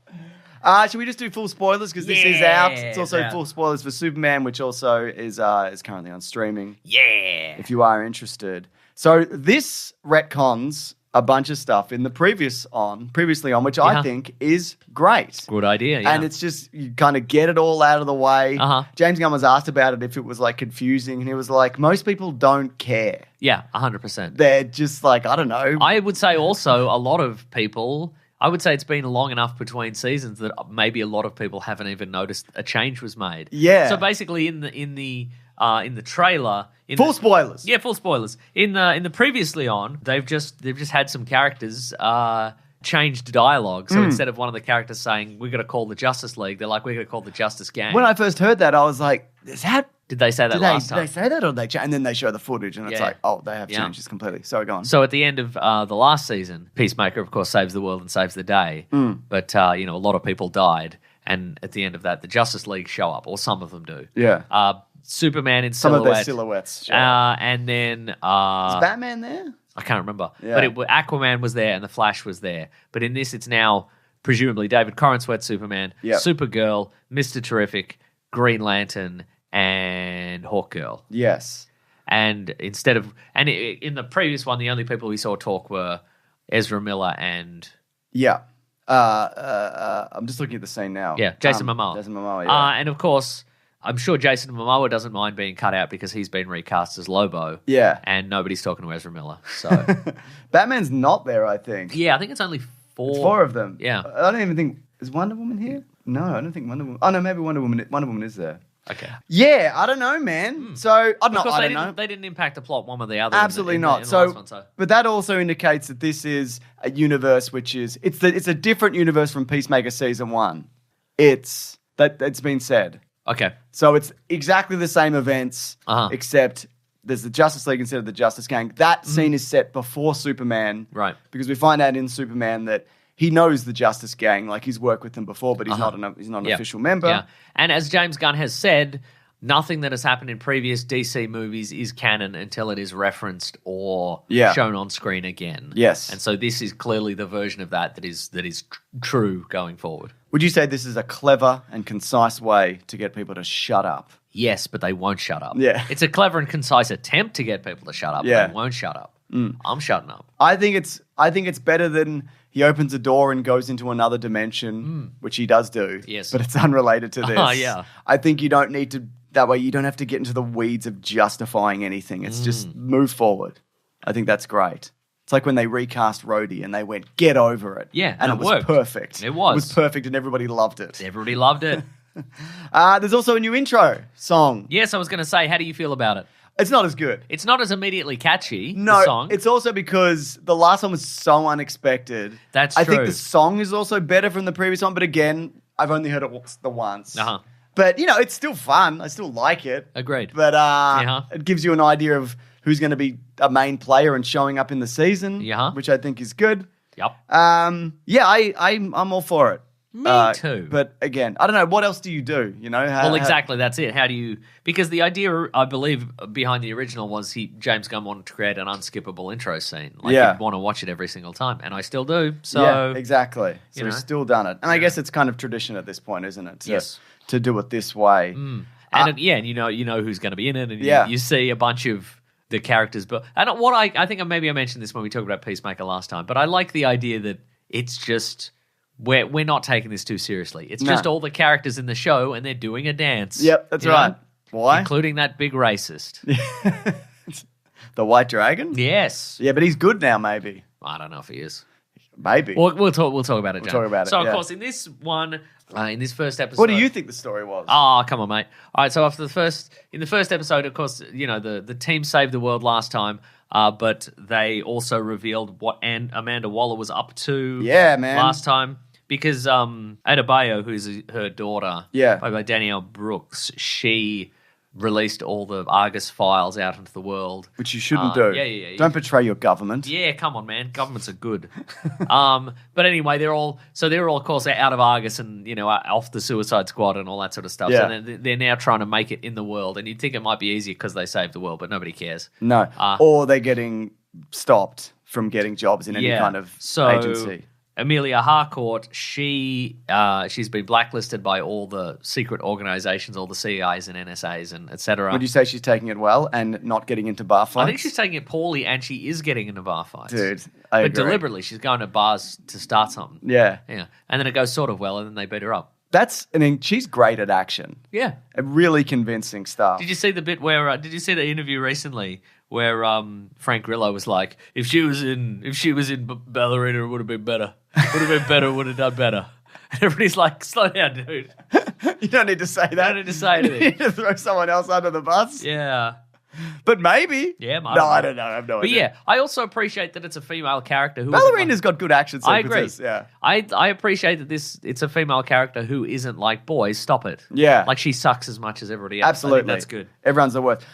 Should we just do full spoilers because this is out? It's also full spoilers for Superman, which also is currently on streaming. Yeah. If you are interested. So this retcons a bunch of stuff in the previously on, which I think is great. Good idea, yeah. And it's just, you kind of get it all out of the way. Uh-huh. James Gunn was asked about it if it was like confusing, and he was like, most people don't care. Yeah, 100%. They're just like, I don't know. I would say also a lot of people... I would say it's been long enough between seasons that maybe a lot of people haven't even noticed a change was made. Yeah. So basically, in the trailer, full spoilers. Yeah, full spoilers. In the previously on, they've just had some characters changed dialogue. So instead of one of the characters saying we're going to call the Justice League, they're like we're going to call the Justice Gang. When I first heard that, I was like, is that? Did they say that last time? Did they say that or they and then they show the footage and it's like, oh, they have changed this completely. Sorry, go on. So at the end of the last season, Peacemaker, of course, saves the world and saves the day. But, a lot of people died. And at the end of that, the Justice League show up, or some of them do. Yeah. Superman in some silhouette. Some of their silhouettes. Sure. And then... is Batman there? I can't remember. Yeah. But Aquaman was there and the Flash was there. But in this, it's now presumably David Corenswet Superman, Supergirl, Mr. Terrific, Green Lantern, and Hawkgirl. Yes. And in the previous one, the only people we saw talk were Ezra Miller and... Yeah. I'm just looking at the scene now. Yeah, Jason Momoa. Jason Momoa, yeah. And of course, I'm sure Jason Momoa doesn't mind being cut out because he's been recast as Lobo. Yeah. And nobody's talking to Ezra Miller. So Batman's not there, I think. Yeah, I think it's only 4. It's 4 of them. Yeah. I don't even think... Is Wonder Woman here? No, I don't think Wonder Woman... Oh, no, maybe Wonder Woman is there. Okay. Yeah, I don't know, man. So I don't know. They didn't impact the plot one way or the other. Absolutely not. But that also indicates that this is a universe which is it's a different universe from Peacemaker season 1. It's been said. Okay. So it's exactly the same events, except there's the Justice League instead of the Justice Gang. That scene is set before Superman, right? Because we find out in Superman that he knows the Justice Gang, like he's worked with them before, but he's not an official member. Yeah. And as James Gunn has said, nothing that has happened in previous DC movies is canon until it is referenced or shown on screen again. Yes. And so this is clearly the version of that is true going forward. Would you say this is a clever and concise way to get people to shut up? Yes, but they won't shut up. Yeah. It's a clever and concise attempt to get people to shut up, but they won't shut up. I'm shutting up. I think it's better than he opens a door and goes into another dimension, which he does do. Yes. But it's unrelated to this. Yeah. I think you don't need to, that way you don't have to get into the weeds of justifying anything. It's just move forward. I think that's great. It's like when they recast Rhodey and they went, get over it. Yeah, and it was perfect. It was. It was perfect and everybody loved it. Everybody loved it. There's also a new intro song. Yes, I was going to say, how do you feel about it? It's not as good. It's not as immediately catchy, the song. It's also because the last one was so unexpected. That's true. I think the song is also better from the previous one, but again, I've only heard it the once. But, it's still fun. I still like it. Agreed. But it gives you an idea of who's going to be a main player and showing up in the season, which I think is good. Yep. I'm all for it. Me too. But again, I don't know. What else do you do? Exactly. That's it. How do you... Because the idea, I believe, behind the original was James Gunn wanted to create an unskippable intro scene. You'd want to watch it every single time. And I still do. So yeah, exactly. So we've still done it. And I guess it's kind of tradition at this point, isn't it? To do it this way. And you know who's going to be in it. And you see a bunch of the characters. But I think maybe I mentioned this when we talked about Peacemaker last time. But I like the idea that it's just... We're not taking this too seriously. It's just all the characters in the show, and they're doing a dance. Yep, that's right. Why? Including that big racist. The White Dragon? Yes. Yeah, but he's good now, maybe. I don't know if he is. Maybe. We'll talk about it, John. We'll talk about it, So, of course, in this one, in this first episode... What do you think the story was? Oh, come on, mate. All right, so in the first episode, of course, the team saved the world last time, but they also revealed what Amanda Waller was up to last time. Because Adebayo, who's her daughter, played by Danielle Brooks, she released all the Argus files out into the world. Which you shouldn't do. Yeah. Don't betray your government. Yeah, come on, man. Governments are good. But anyway, they're all, of course, out of Argus and, off the Suicide Squad and all that sort of stuff. Yeah. So they're now trying to make it in the world. And you'd think it might be easier because they saved the world, but nobody cares. No. Or they're getting stopped from getting jobs in any kind of agency. Amelia Harcourt, she's been blacklisted by all the secret organizations, all the CIAs and NSAs and etc. Would you say she's taking it well and not getting into bar fights? I think she's taking it poorly and she is getting into bar fights. Dude, I agree. Deliberately, she's going to bars to start something. Yeah. And then it goes sort of well and then they beat her up. She's great at action. Yeah. Really convincing stuff. Did you see the bit where, did you see the interview recently where Frank Grillo was like, if she was in Ballerina, it would have been better. Would have done better. And everybody's like, slow down, dude. You don't need to say that. You don't need to say anything. You need to throw someone else under the bus. Yeah. But maybe. Yeah, I don't know. I have no idea. But yeah, I also appreciate that it's a female character who Ballerina's got good action sequences. I agree. Yeah. I appreciate that it's a female character who isn't like, boys, stop it. Yeah. Like she sucks as much as everybody else. Absolutely. I think that's good. Everyone's the worst.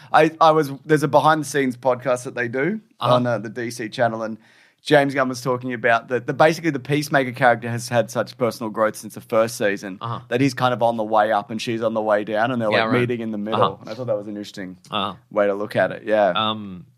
There's a behind the scenes podcast that they do on the DC channel, and James Gunn was talking about that basically the Peacemaker character has had such personal growth since the first season that he's kind of on the way up and she's on the way down and they're meeting in the middle. And I thought that was an interesting way to look at it. Yeah.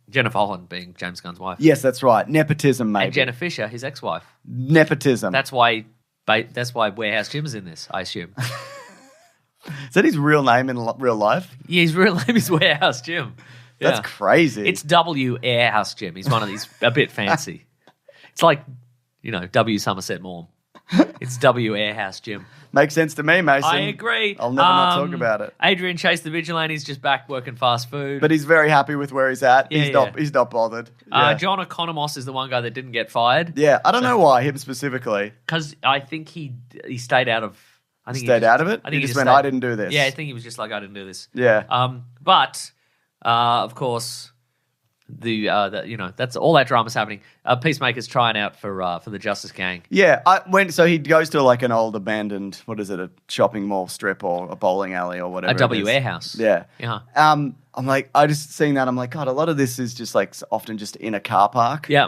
Jennifer Holland being James Gunn's wife. Yes, that's right. Nepotism, maybe. And Jenna Fisher, his ex-wife. Nepotism. That's why Warehouse Jim's in this, I assume. Is that his real name in real life? Yeah, his real name is Warehouse Jim. Yeah. That's crazy. It's W Airhouse Jim. He's one of these, a bit fancy. It's like, W Somerset Maugham. It's W Airhouse Jim. Makes sense to me, Mason. I agree. I'll never not talk about it. Adrian Chase, the Vigilante's just back working fast food. But he's very happy with where he's at. Yeah, he's not bothered. Yeah. John Economos is the one guy that didn't get fired. Yeah, I don't know why, him specifically. Because I think he stayed out of... I think stayed out of it? I think he just went, I didn't do this. Yeah, I think he was just like, I didn't do this. Yeah. But, of course, that's all that drama's happening. Peacemaker's trying out for the Justice Gang. Yeah, so he goes to like an old abandoned, what is it, a shopping mall strip or a bowling alley or whatever. A W warehouse. Yeah. Yeah. I'm like, I just seeing that, I'm like, God, a lot of this is just like often just in a car park. Yeah.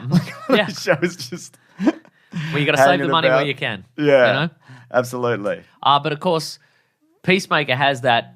The show's just well, you got to save the money where you can. Yeah. You know? Absolutely. But of course, Peacemaker has that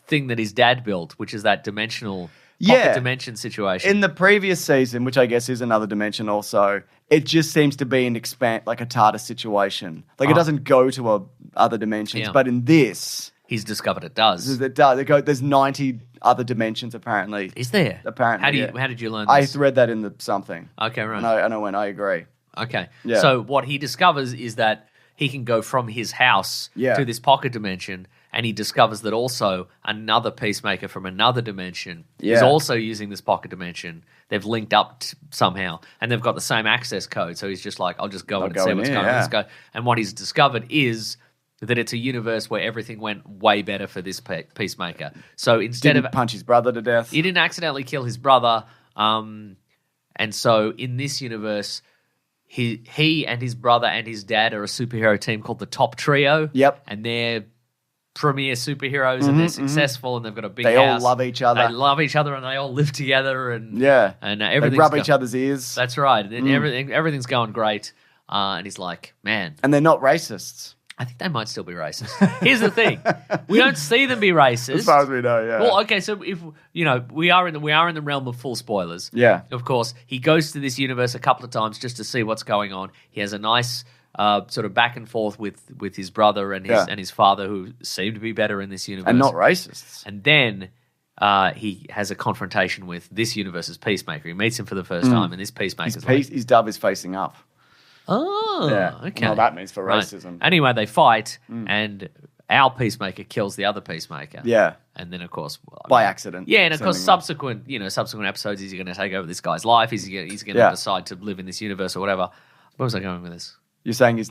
thing that his dad built, which is that dimensional pocket dimension situation. In the previous season, which I guess is another dimension also, it just seems to be like a TARDIS situation. Like it doesn't go to other dimensions, but in this, he's discovered it does. It does. There's 90 other dimensions apparently. Is there? Apparently. How did you learn this? I read that in something. Okay, right. And I went, I agree. Okay. Yeah. So what he discovers is that he can go from his house to this pocket dimension, and he discovers that also another Peacemaker from another dimension is also using this pocket dimension. They've linked up somehow, and they've got the same access code. So he's just like, I'll just go in and see what's going on. Let's go. And what he's discovered is that it's a universe where everything went way better for this Peacemaker. So instead didn't punch his brother to death. He didn't accidentally kill his brother. And so in this universe, he and his brother and his dad are a superhero team called the Top Trio. Yep. And they're premier superheroes and they're successful and they've got a big house. They all love each other. They love each other and they all live together and everything. They rub each other's ears. That's right. And everything's going great. And he's like, man. And they're not racists. I think they might still be racist. Here's the thing: we don't see them be racist, as far as we know. Yeah. Well, okay. So if we are in the realm of full spoilers. Yeah. Of course, he goes to this universe a couple of times just to see what's going on. He has a nice sort of back and forth with his brother and his father, who seem to be better in this universe and not racists. And then he has a confrontation with this universe's Peacemaker. He meets him for the first time, and this Peacemaker's his dove is facing up. Oh, yeah. Okay. Well, that means for racism. Right. Anyway, they fight, and our Peacemaker kills the other Peacemaker. Yeah. And then, of course... by accident. Yeah, and of course, subsequent episodes, is he going to take over this guy's life? Is he going to decide to live in this universe or whatever? Where was I going with this? You're saying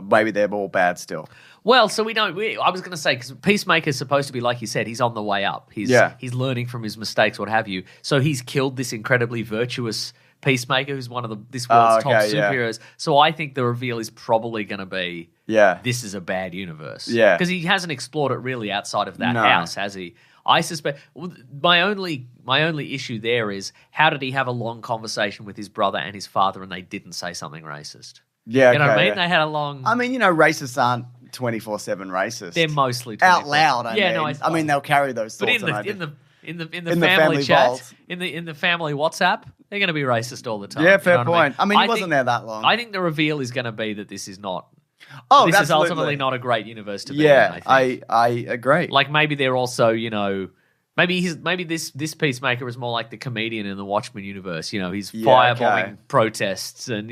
maybe they're all bad still. Well, so I was going to say, because Peacemaker's supposed to be, like you said, he's on the way up. He's learning from his mistakes, what have you. So he's killed this incredibly virtuous Peacemaker, who's one of this world's top superheroes. So I think the reveal is probably going to be, this is a bad universe. Yeah. Because he hasn't explored it really outside of that house, has he? I suspect my only issue there is, how did he have a long conversation with his brother and his father and they didn't say something racist? Yeah, you know what I mean? They had a long... I mean, racists aren't 24/7 racist. They're mostly 24. Out loud. I mean, they'll carry those thoughts. But in the family chat, vault. in the family WhatsApp, they're going to be racist all the time. Yeah, fair point. I mean, he wasn't there that long. I think the reveal is going to be that this is not. This is ultimately not a great universe to be in. Yeah, I agree. Like maybe they're also, maybe this Peacemaker is more like the comedian in the Watchmen universe. He's firebombing protests and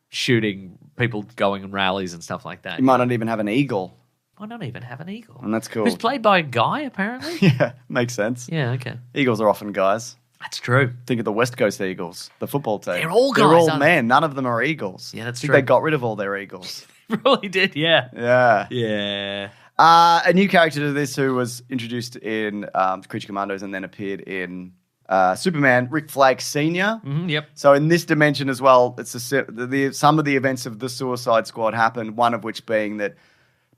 shooting people going on rallies and stuff like that. He might not even have an eagle. Might not even have an eagle. And that's cool. Who's played by a guy, apparently? Yeah, makes sense. Yeah, okay. Eagles are often guys. That's true. Think of the West Coast Eagles, the football team. They're all guys. They're all men. None of them are eagles. Yeah, that's true. They got rid of all their eagles. Really did, yeah. Yeah. Yeah. A new character to this who was introduced in Creature Commandos and then appeared in Superman, Rick Flag Sr. Mm-hmm, yep. So in this dimension as well, it's some of the events of the Suicide Squad happened, one of which being that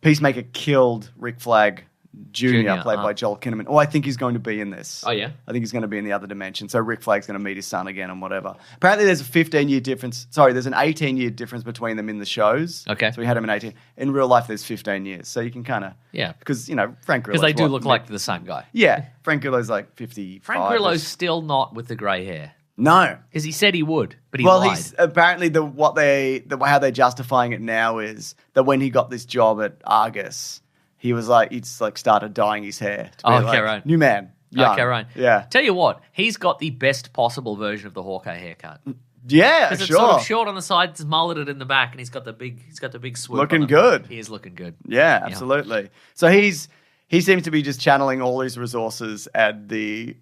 Peacemaker killed Rick Flag Jr., played by Joel Kinnaman. Oh, I think he's going to be in this. Oh, yeah? I think he's going to be in the other dimension. So Rick Flag's going to meet his son again and whatever. Apparently there's a 15-year difference. Sorry, there's an 18-year difference between them in the shows. Okay. So we had him in 18. In real life, there's 15 years. So you can kind of... Yeah. Because, Frank Grillo's... Because they do look like the same guy. Yeah. Frank Grillo's like 55. Frank Grillo's still not with the grey hair. No. Because he said he would, but he lied. He's apparently how they're justifying it now is that when he got this job at Argus... he's started dyeing his hair. Right. New man. Young. Okay, right. Yeah. Tell you what, he's got the best possible version of the Hawkeye haircut. Yeah, because it's sort of short on the side, it's mulleted in the back, and he's got the big swoop. Looking good. He is looking good. Yeah, absolutely. Yeah. So he seems to be just channeling all his resources at the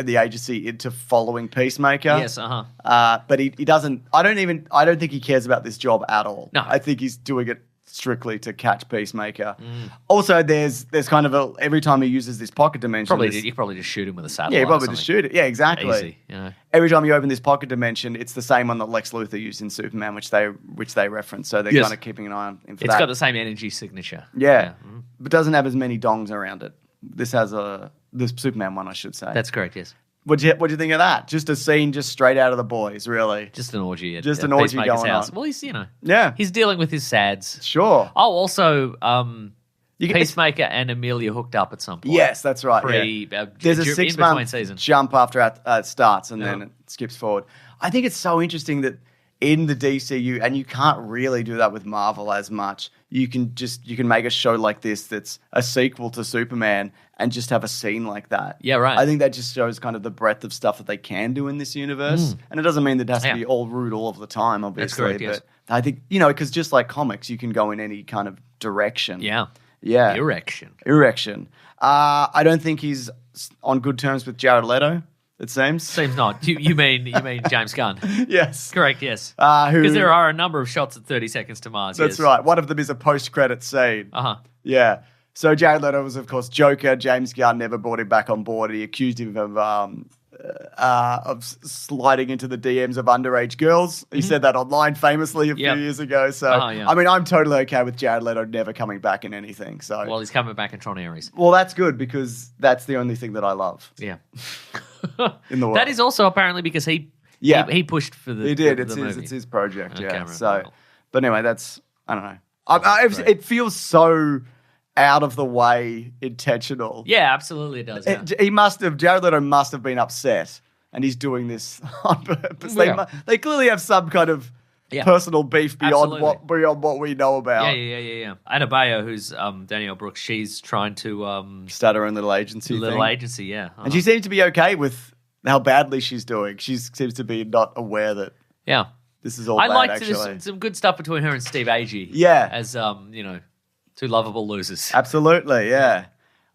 agency into following Peacemaker. Yes, But he doesn't. I don't think he cares about this job at all. No, I think he's doing it strictly to catch Peacemaker. Also, there's kind of every time he uses this pocket dimension, you probably just shoot him with a satellite. Yeah, you probably just shoot it. Yeah, exactly. Easy, Every time you open this pocket dimension, it's the same one that Lex Luthor used in Superman, which they reference. So they're kind of keeping an eye on him for that. It's got the same energy signature. Yeah. But doesn't have as many dongs around it. This has the Superman one, I should say. That's correct. Yes. What'd you think of that? Just a scene just straight out of the boys, really. Just an orgy. At an orgy Peacemaker's going house. on. Well, he's Yeah. he's dealing with his sads. Sure. Oh, also, Peacemaker and Amelia hooked up at some point. Yes, that's right. There's a 6-month jump after it starts, and then it skips forward. I think it's so interesting that in the DCU, and you can't really do that with Marvel as much. You can make a show like this that's a sequel to Superman and just have a scene like that. Yeah, right. I think that just shows kind of the breadth of stuff that they can do in this universe. And it doesn't mean that it has to be all rude all of the time, obviously. That's correct, but I think, because just like comics, you can go in any kind of direction. Yeah. Yeah. Erection. I don't think he's on good terms with Jared Leto. It seems. Seems not. You mean James Gunn? Yes. Correct, yes. Because there are a number of shots at 30 Seconds to Mars. That's right. One of them is a post-credit scene. Yeah. So Jared Leto was, of course, Joker. James Gunn never brought him back on board. He accused him of sliding into the DMs of underage girls. He said that online famously a few years ago. So, I mean, I'm totally okay with Jared Leto never coming back in anything. So, well, he's coming back in Tron Ares. Well, that's good because that's the only thing that I love. Yeah. In the world. That is also apparently because he pushed for the He did. The it's movie. his project, Okay, yeah. right. So, but anyway, I don't know. It feels so out of the way intentional. Yeah, absolutely it does. Yeah. Jared Leto must have been upset, and he's doing this on purpose. Yeah. They clearly have some kind of personal beef beyond what we know about. Yeah. Adebayo, who's Danielle Brooks, she's trying to start her own little agency. Agency, yeah. And she seems to be okay with how badly she's doing. She seems to be not aware that this is all bad, liked actually. some good stuff between her and Steve Agee. Yeah. As, two lovable losers. Absolutely, yeah.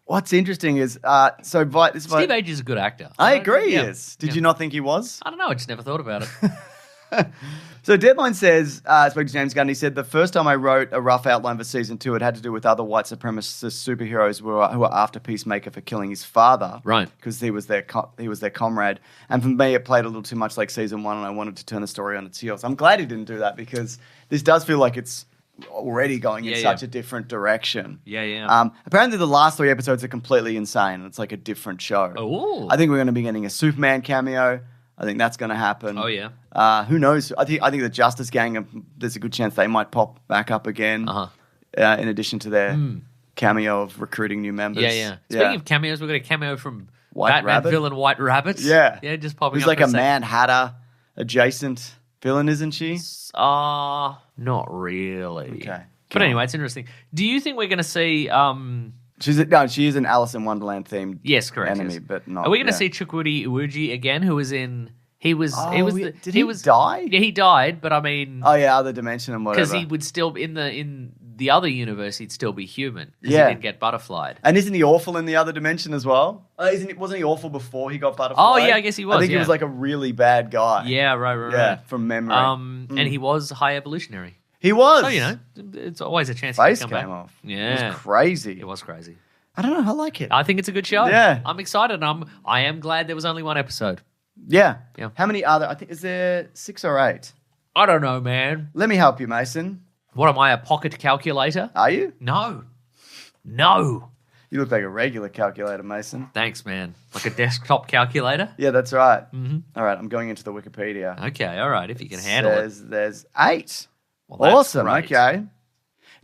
What's interesting is, Steve Agee is a good actor. I agree, he is. Did you not think he was? I don't know, I just never thought about it. So Deadline says, I spoke to James Gunn, he said, the first time I wrote a rough outline for season 2, it had to do with other white supremacist superheroes who were after Peacemaker for killing his father. Right. Because he was their comrade. And for me, it played a little too much like season 1, and I wanted to turn the story on its heels. I'm glad he didn't do that because this does feel like it's already going in such a different direction. Yeah. Apparently the last 3 episodes are completely insane. It's like a different show. Oh. I think we're going to be getting a Superman cameo. I think that's going to happen. Oh, yeah. Who knows? I think the Justice Gang, there's a good chance they might pop back up again in addition to their cameo of recruiting new members. Yeah. Speaking of cameos, we've got a cameo from White Batman Rabbit? Villain White Rabbit. Yeah. Yeah, just popping Who's up. like a Mad Hatter adjacent villain, isn't she? Not really. Okay. But anyway, it's interesting. Do you think we're going to see... she is an Alice in Wonderland themed enemy, but not... Are we going to see Chukwudi Iwuji again, who was in... Did he die? Yeah, he died, but I mean... Oh, yeah, other dimension and whatever. Because he would still... In the other universe, he'd still be human. Because he didn't get butterflied. And isn't he awful in the other dimension as well? Wasn't he awful before he got butterflied? Oh, yeah, I guess he was. I think he was like a really bad guy. Yeah, right. From memory. And he was high evolutionary. He was. So, it's always a chance Face to come came back. off. Yeah. It was crazy. It was crazy. I don't know. I like it. I think it's a good show. Yeah. I'm excited. I am glad there was only one episode. Yeah. Yeah. How many other? I think, is there 6 or 8? I don't know, man. Let me help you, Mason. What am I, a pocket calculator? Are you? No. You look like a regular calculator, Mason. Thanks, man. Like a desktop calculator? Yeah, that's right. Mm-hmm. All right, I'm going into the Wikipedia. Okay, all right, if you can handle it. There's 8. Well, awesome, great. okay.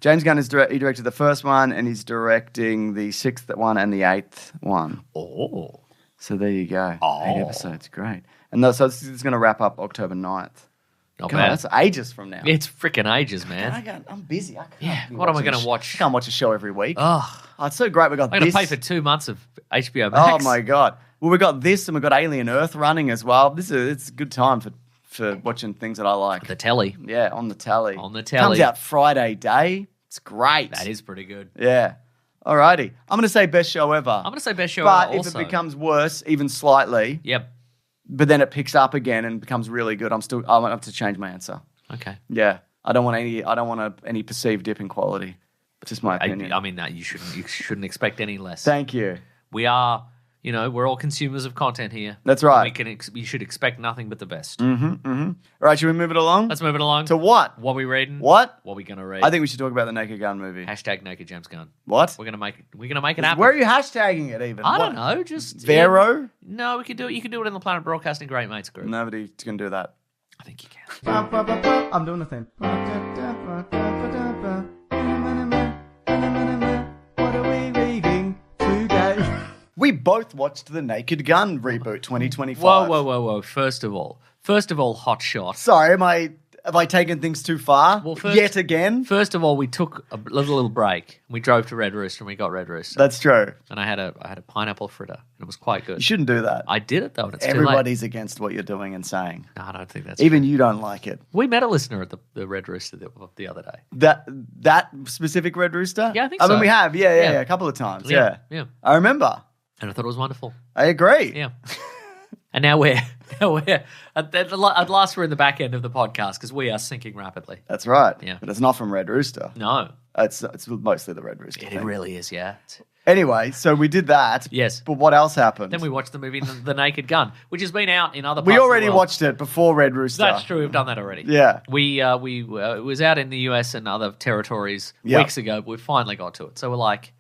James Gunn he directed the first one, and he's directing the 6th one and the 8th one. Oh. So there you go. Oh. 8 episodes, great. And so this is going to wrap up October 9th. Not God, bad. that's ages from now. It's freaking ages, man. I'm busy. I can't What am I going to watch? I can't watch a show every week. Oh, it's so great. We got I'm going this. to pay for 2 months of HBO Max. Oh my God. Well, we got this and we got Alien Earth running as well. It's a good time for watching things that I like. The telly. Yeah, on the telly. Comes out Friday day. It's great. That is pretty good. Yeah. Alrighty. I'm going to say best show ever. I'm going to say best show but ever also. If it becomes worse, even slightly. Yep. But then it picks up again and becomes really good. I might have to change my answer. Okay. Yeah. I don't want any perceived dip in quality. It's just my opinion. I mean, that you shouldn't expect any less. Thank you. We are, we're all consumers of content here. That's right. You should expect nothing but the best. All right, should we move it along? Let's move it along. To what? What are we reading? What? What are we gonna read? I think we should talk about the Naked Gun movie. # Naked James Gunn. What? We're gonna make it happen. Where are you hashtagging it even? I don't know. Just Vero? No, we can do it. You can do it in the Planet Broadcasting Great Mates group. Nobody's gonna do that. I think you can. I'm doing the thing. What are we reading today? We both watched the Naked Gun reboot 2025. Whoa. First of all, hot shot. Sorry, have I taken things too far? Well, yet again? First of all, we took a little break. We drove to Red Rooster and we got Red Rooster. That's true. And I had a pineapple fritter and it was quite good. You shouldn't do that. I did it though, and it's Everybody's too late. against what you're doing and saying. No, I don't think that's Even true. You don't like it. We met a listener at the Red Rooster the other day. That specific Red Rooster? Yeah, I think so. I mean, we have. Yeah, a couple of times. Yeah. I remember. And I thought it was wonderful. I agree. Yeah. And now we're at last we're in the back end of the podcast because we are sinking rapidly. That's right. Yeah. But it's not from Red Rooster. No. It's mostly the Red Rooster. It really is, yeah. Anyway, so we did that. Yes. But what else happened? Then we watched the movie The Naked Gun, which has been out in other parts We already of the world. watched it before Red Rooster. That's true. We've done that already. Yeah. It was out in the US and other territories weeks ago, but we finally got to it. So we're like,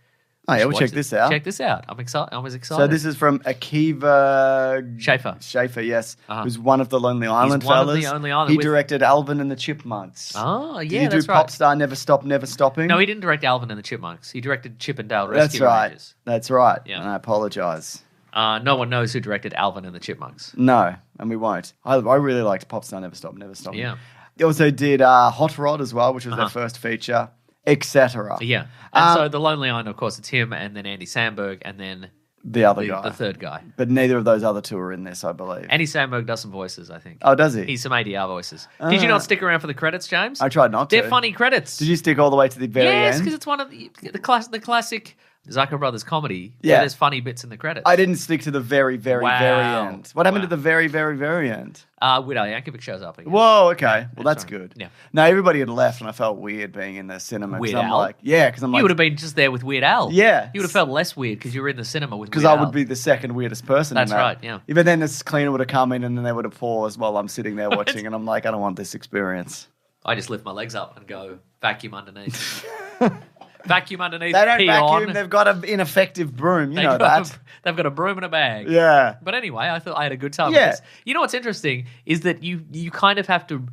oh yeah, we'll check this out. Check this out. I'm excited. I was excited. So this is from Akiva Schaefer, yes, who's one of the Lonely Island one fellas. of the Lonely Island. He directed Alvin and the Chipmunks. Oh, yeah, Did he that's do right. Pop Star Never Stop, Never Stopping? No, he didn't direct Alvin and the Chipmunks. He directed Chip and Dale That's Rescue right. Rangers. That's right. Yeah. And I apologise. No one knows who directed Alvin and the Chipmunks. No, and we won't. I really liked Pop Star Never Stop, Never Stopping. Yeah. He also did Hot Rod as well, which was their first feature, etc. Yeah. And so The Lonely Island, of course, it's him and then Andy Samberg and then the other guy. The third guy. But neither of those other two are in this, I believe. Andy Samberg does some voices, I think. Oh, does he? He's some ADR voices. Did you not stick around for the credits, James? I tried not to. They're funny credits. Did you stick all the way to the very end? Yes, because it's one of the classic Zucker Brothers comedy. Yeah. Where there's funny bits in the credits. I didn't stick to the very, very, very end. What happened to the very, very, very end? Weird Al Yankovic shows up again. Whoa, okay. Well, that's right. good. Yeah. No, everybody had left, and I felt weird being in the cinema. Weird Al? Because I'm like... You would have been just there with Weird Al. Yeah. You would have felt less weird because you were in the cinema with Weird Because Al. I would be the second weirdest person That's in that. right, yeah. Even then, this cleaner would have come in, and then they would have paused while I'm sitting there watching, and I'm like, I don't want this experience. I just lift my legs up and go, vacuum underneath. Vacuum underneath, They don't pee vacuum. on. They've got an ineffective broom. You know that. They've got a broom and a bag. Yeah. But anyway, I thought I had a good time Yeah. with this. You know what's interesting is that you kind of have to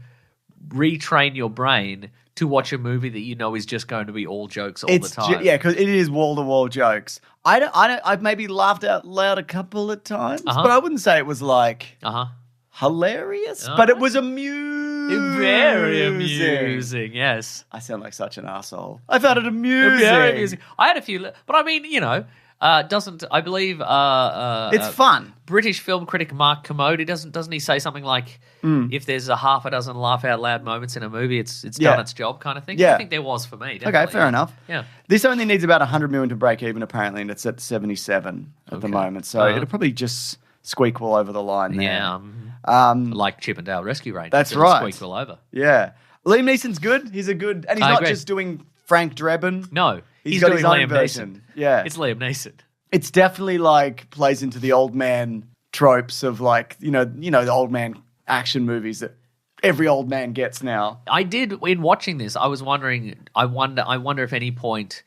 retrain your brain to watch a movie that you know is just going to be all jokes all the time. Because it is wall-to-wall jokks. I've maybe laughed out loud a couple of times, but I wouldn't say it was like hilarious, but it was amusing. Very amusing, yes. I sound like such an asshole. I found it amusing. Very amusing. I had a few, but I mean, I believe it's fun. British film critic Mark Commode, doesn't he say something like, if there's a half a dozen laugh out loud moments in a movie, it's done its job kind of thing? Yeah. I think there was for me. Definitely. Okay, fair enough. Yeah. This only needs about 100 million to break even, apparently, and it's at 77 at the moment. So it'll probably just squeak all over the line there. Yeah. Like Chip and Dale Rescue Rangers. That's right. Squeak all over. Yeah. Liam Neeson's good. He's a good... And he's not agree. just doing Frank Drebin. No. He's got doing his his own own version. version. Yeah. It's Liam Neeson. It's definitely like plays into the old man tropes of like, the old man action movies that every old man gets now. I did, in watching this, I was wondering, I wonder if any point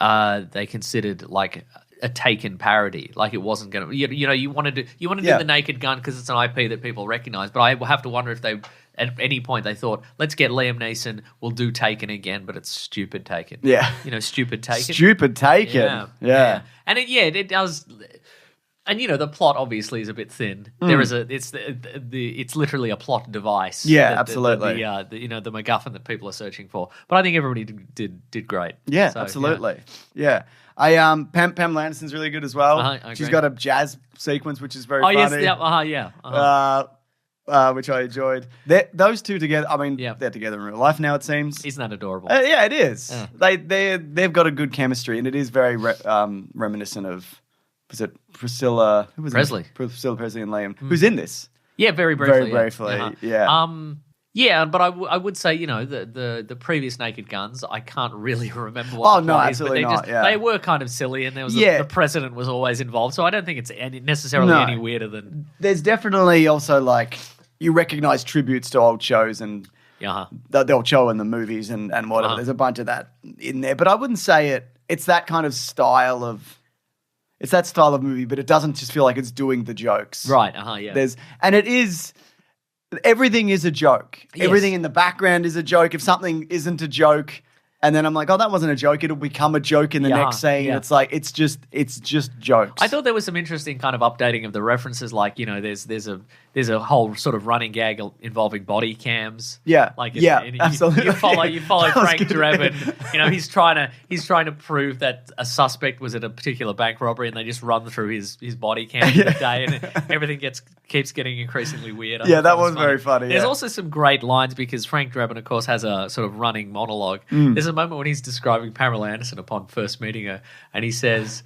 they considered like a Taken parody, like it wasn't going to, you want to do the Naked Gun because it's an IP that people recognize, but I have to wonder if they, at any point they thought, let's get Liam Neeson, we'll do Taken again, but it's stupid Taken. Yeah. Stupid Taken. Stupid Taken. Yeah. And it does. And the plot obviously is a bit thin. There is it's literally a plot device. Yeah, absolutely. The MacGuffin that people are searching for. But I think everybody did great. Yeah, So, absolutely. Yeah. Pam Anderson's really good as well. I She's agree. got a jazz sequence which is very funny. Which I enjoyed. Those two together. I mean, they're together in real life now. It seems. Isn't that adorable? Yeah, it is. Yeah. They've got a good chemistry, and it is very reminiscent of. Was it Priscilla? Who was Presley. Priscilla Presley and Liam. Who's in this? Yeah, very briefly. Very briefly. Yeah. Yeah, but I would say, the previous Naked Guns, I can't really remember what the plot is, but they were kind of silly, and there was the president was always involved, so I don't think it's necessarily any weirder than... There's definitely also, like, you recognise tributes to old shows and the old show and the movies and whatever. There's a bunch of that in there, but I wouldn't say it's that kind of style of... It's that style of movie, but it doesn't just feel like it's doing the jokes. Right, yeah. And it is... Everything is a joke. Yes. Everything in the background is a joke. If something isn't a joke, and then I'm like, oh, that wasn't a joke, it'll become a joke in the next scene. Yeah. It's like it's just jokes. I thought there was some interesting kind of updating of the references, like, there's a whole sort of running gag involving body cams. Yeah, absolutely. You follow Frank Drebin. He's trying to prove that a suspect was at a particular bank robbery, and they just run through his body cam the day, and everything keeps getting increasingly weird. Yeah, that was very funny. There's also some great lines because Frank Drebin, of course, has a sort of running monologue. There's a moment when he's describing Pamela Anderson upon first meeting her, and he says,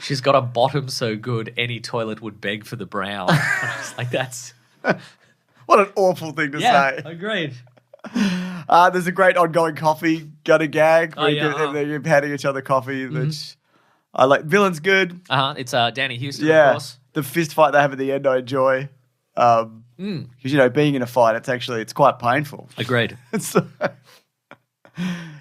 she's got a bottom so good any toilet would beg for the brown. It's like, that's... What an awful thing to say. Yeah, agreed. There's a great ongoing coffee gunner gag where you're handing each other coffee, which I like. Villain's good. It's Danny Houston, of course. The fist fight they have at the end I enjoy. Because, being in a fight, it's quite painful. Agreed.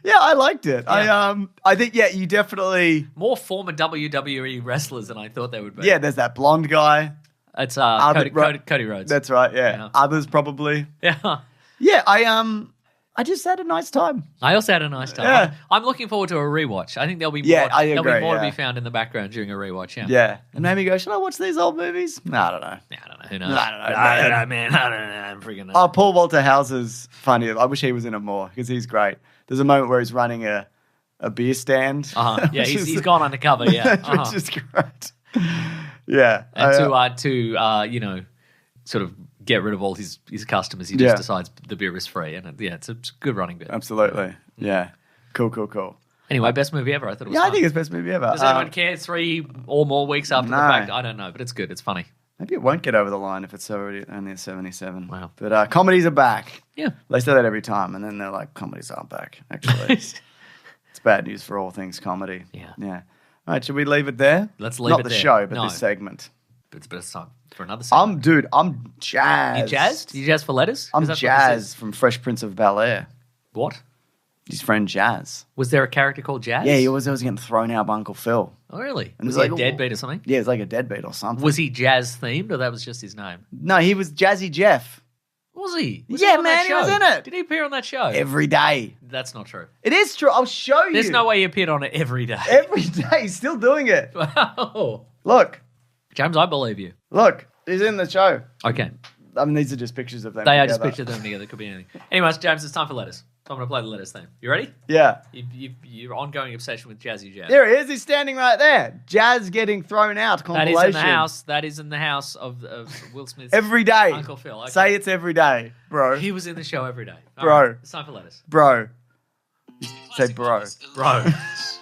Yeah, I liked it. Yeah. I think, you definitely... More former WWE wrestlers than I thought they would be. Yeah, there's that blonde guy. It's Cody Rhodes. That's right, yeah. Others probably. Yeah. Yeah, I just had a nice time. I also had a nice time. Yeah. I'm looking forward to a rewatch. I think there'll be more to be found in the background during a rewatch, Yeah. And maybe go, should I watch these old movies? No, I don't know. I don't know. Who knows? I don't know, man. I don't know. I'm freaking... Oh, Paul Walter Hauser's funny. I wish he was in it more because he's great. There's a moment where he's running a beer stand. Yeah, he's gone undercover, yeah. Which is great. Yeah. And to sort of get rid of all his customers, he just decides the beer is free. And it's a good running bit. Absolutely. Yeah. Cool. Anyway, best movie ever. I thought it was fun. I think it's best movie ever. Does anyone care 3 or more weeks after the fact? I don't know, but it's good. It's funny. Maybe it won't get over the line if it's already only a 77. Wow. But comedies are back. Yeah. They say that every time, and then they're like, comedies aren't back, actually. It's bad news for all things comedy. Yeah. All right, should we leave it there? Let's leave it there. Not the show, but this segment. But it's best time for another segment. I'm jazzed. You jazzed? You jazzed for letters? I'm jazzed from Fresh Prince of Bel-Air. What? His friend Jazz. Was there a character called Jazz? Yeah, he was getting thrown out by Uncle Phil. Oh, really? And was he like a deadbeat or something? Yeah, it was like a deadbeat or something. Was he Jazz themed or that was just his name? No, he was Jazzy Jeff. Was he? Was he man, he was in it. Did he appear on that show? Every day. That's not true. It is true. I'll show you. There's no way he appeared on it every day. Every day. He's still doing it. Wow. Look. James, I believe you. Look. He's in the show. Okay. I mean, these are just pictures of them together. They are just pictures of them together. Could be anything. Anyways, James, it's time for letters. So I'm going to play the letters theme. You ready? Yeah. Your ongoing obsession with Jazzy Jazz. There he is. He's standing right there. Jazz getting thrown out. Compilation. That is in the house of Will Smith's every day. Uncle Phil. Okay. Say it's every day, bro. He was in the show every day. All bro. Right, it's time for letters. Bro. Say bro. Bro. Letters,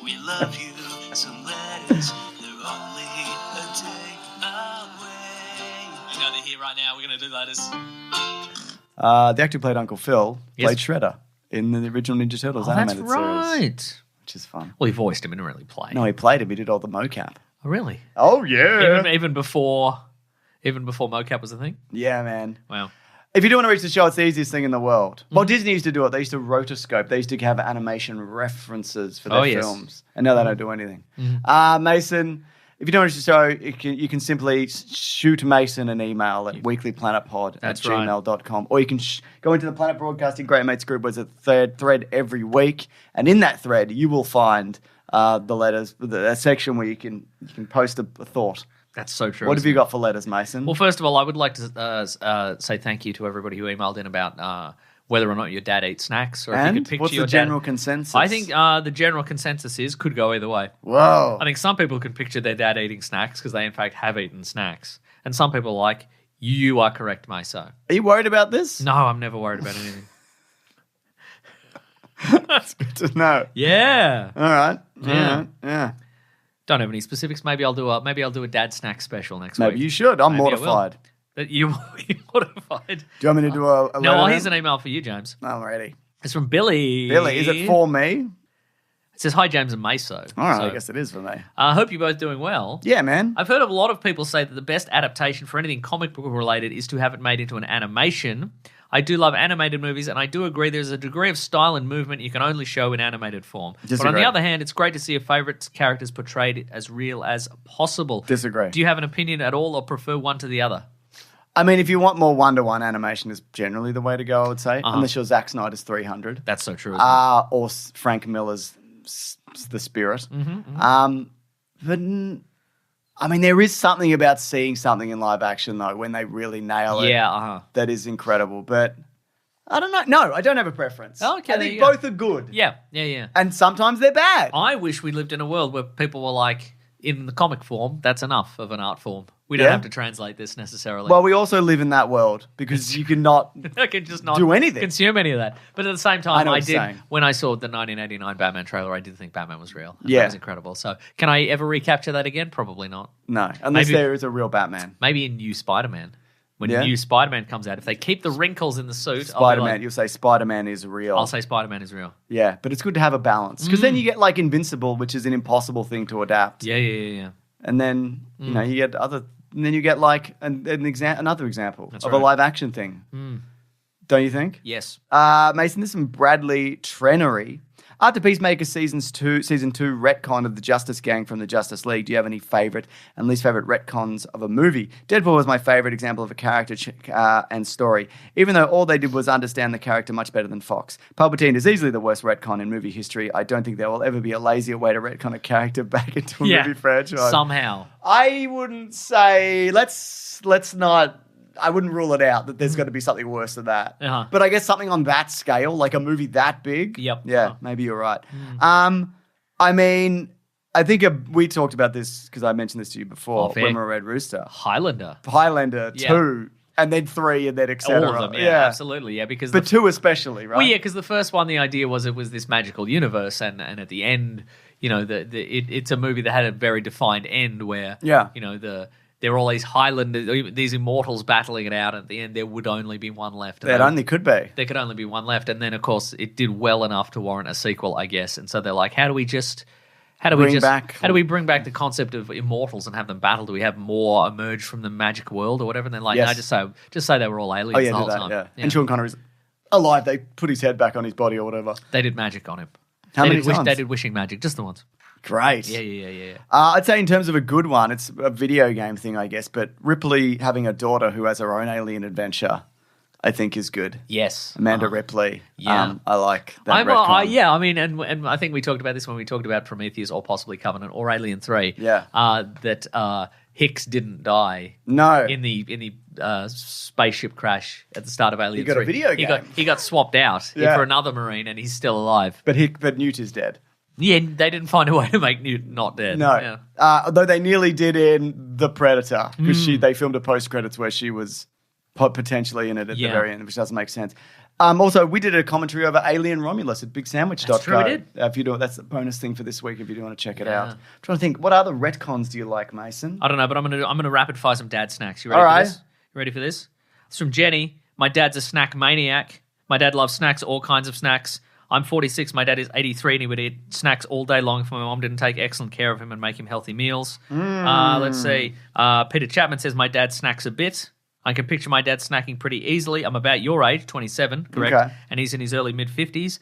we love you. Some letters, they're only a day away. You know they're here right now. We're going to do letters. The actor who played Uncle Phil played Shredder in the original Ninja Turtles animated series. That's right. Which is fun. Well, he voiced him, he didn't really play. No, he played him. He did all the mocap. Oh, really? Oh, yeah. Even before mocap was a thing? Yeah, man. Wow. If you do want to reach the show, it's the easiest thing in the world. Well, Disney used to do it. They used to rotoscope. They used to have animation references for their films. And now they don't do anything. Mason... If you don't reach the show, you can simply shoot Mason an email at weeklyplanetpod@gmail.com. Or you can go into the Planet Broadcasting Great Mates group, where there's a thread every week. And in that thread, you will find the letters, a section where you can post a thought. That's so true. What have you got for letters, Mason? Well, first of all, I would like to say thank you to everybody who emailed in about... whether or not your dad eats snacks, or if you could picture what's the general consensus? I think the general consensus could go either way. Whoa! I think some people can picture their dad eating snacks because they in fact have eaten snacks, and some people are like, you are correct, Meso. Are you worried about this? No, I'm never worried about anything. That's good to know. Yeah. All right. Yeah. Don't have any specifics. Maybe I'll do a dad snack special next week. Maybe you should. I'm mortified. that you modified. Do you want me to do a letter? No, here's an email for you, James. I'm ready. It's from Billy. Billy, is it for me? It says, hi, James and Meso. All right, so, I guess it is for me. I hope you're both doing well. Yeah, man. I've heard of a lot of people say that the best adaptation for anything comic book related is to have it made into an animation. I do love animated movies, and I do agree there's a degree of style and movement you can only show in animated form. Disagree. But on the other hand, it's great to see your favourite characters portrayed as real as possible. Disagree. Do you have an opinion at all or prefer one to the other? I mean, if you want more one-to-one animation is generally the way to go, I would say. Unless you're Zack Snyder's 300. That's so true, isn't it? Or Frank Miller's The Spirit. But, I mean, there is something about seeing something in live action, though, when they really nail it. Yeah, that is incredible. But I don't know. No, I don't have a preference. Okay, I think both are good. Yeah. And sometimes they're bad. I wish we lived in a world where people were like, in the comic form, that's enough of an art form. We don't have to translate this necessarily. Well, we also live in that world because you cannot I can just not do anything. Consume any of that. But at the same time, when I saw the 1989 Batman trailer, I did think Batman was real. That was incredible. So can I ever recapture that again? Probably not. No, unless there is a real Batman. Maybe in New Spider-Man. When New Spider-Man comes out, if they keep the wrinkles in the suit... Spider-Man, you'll say Spider-Man is real. I'll say Spider-Man is real. Yeah, but it's good to have a balance. Because then you get like Invincible, which is an impossible thing to adapt. Yeah. And then, you get other... And then you get like another example of a live action thing. Don't you think? Yes. Mason, this is from Bradley Trenery. After Peacemaker Season 2 retcon of the Justice Gang from the Justice League, do you have any favourite and least favourite retcons of a movie? Deadpool was my favourite example of a character and story, even though all they did was understand the character much better than Fox. Palpatine is easily the worst retcon in movie history. I don't think there will ever be a lazier way to retcon a character back into a movie franchise. Somehow. I wouldn't say, let's not... I wouldn't rule it out that there's going to be something worse than that. But I guess something on that scale, like a movie that big. Yep. Yeah, maybe you're right. I mean, I think we talked about this because I mentioned this to you before when we were Red Rooster. Highlander 2, and then 3, and then et cetera. All of them, yeah. Absolutely, yeah. Because but 2 especially, right? Well, yeah, because the first one, the idea was it was this magical universe, and at the end, it's a movie that had a very defined end where, there were all these Highlanders, these immortals battling it out. At the end, there would only be one left. There only could be. There could only be one left. And then, of course, it did well enough to warrant a sequel, I guess. And so they're like, how do we bring back the concept of immortals and have them battle? Do we have more emerge from the magic world or whatever? And they're like, no, just say they were all aliens the whole time. Yeah. And Sean Connery's alive. They put his head back on his body or whatever. They did magic on him. How many times? They did wishing magic, just the once. Great. Yeah. I'd say in terms of a good one, it's a video game thing, I guess, but Ripley having a daughter who has her own alien adventure, I think is good. Yes. Amanda Ripley. Yeah. I like that retcon. I mean, and I think we talked about this when we talked about Prometheus or possibly Covenant or Alien 3. Yeah. That Hicks didn't die. No. In the spaceship crash at the start of Alien 3. He got a video game. He got swapped out for another Marine and he's still alive. But Newt is dead. Yeah, they didn't find a way to make Newt not dead. No. Yeah. Although they nearly did in The Predator, because they filmed a post-credits where she was potentially in it at the very end, which doesn't make sense. Also, we did a commentary over Alien Romulus at BigSandwich.co. That's true, we did. That's the bonus thing for this week if you do want to check it out. I'm trying to think, what other retcons do you like, Mason? I don't know, but I'm gonna rapid fire some dad snacks. You ready for this? You ready for this? It's from Jenny. My dad's a snack maniac. My dad loves snacks, all kinds of snacks. I'm 46, my dad is 83, and he would eat snacks all day long if my mom didn't take excellent care of him and make him healthy meals. Let's see. Peter Chapman says, my dad snacks a bit. I can picture my dad snacking pretty easily. I'm about your age, 27, correct? Okay. And he's in his early mid-50s.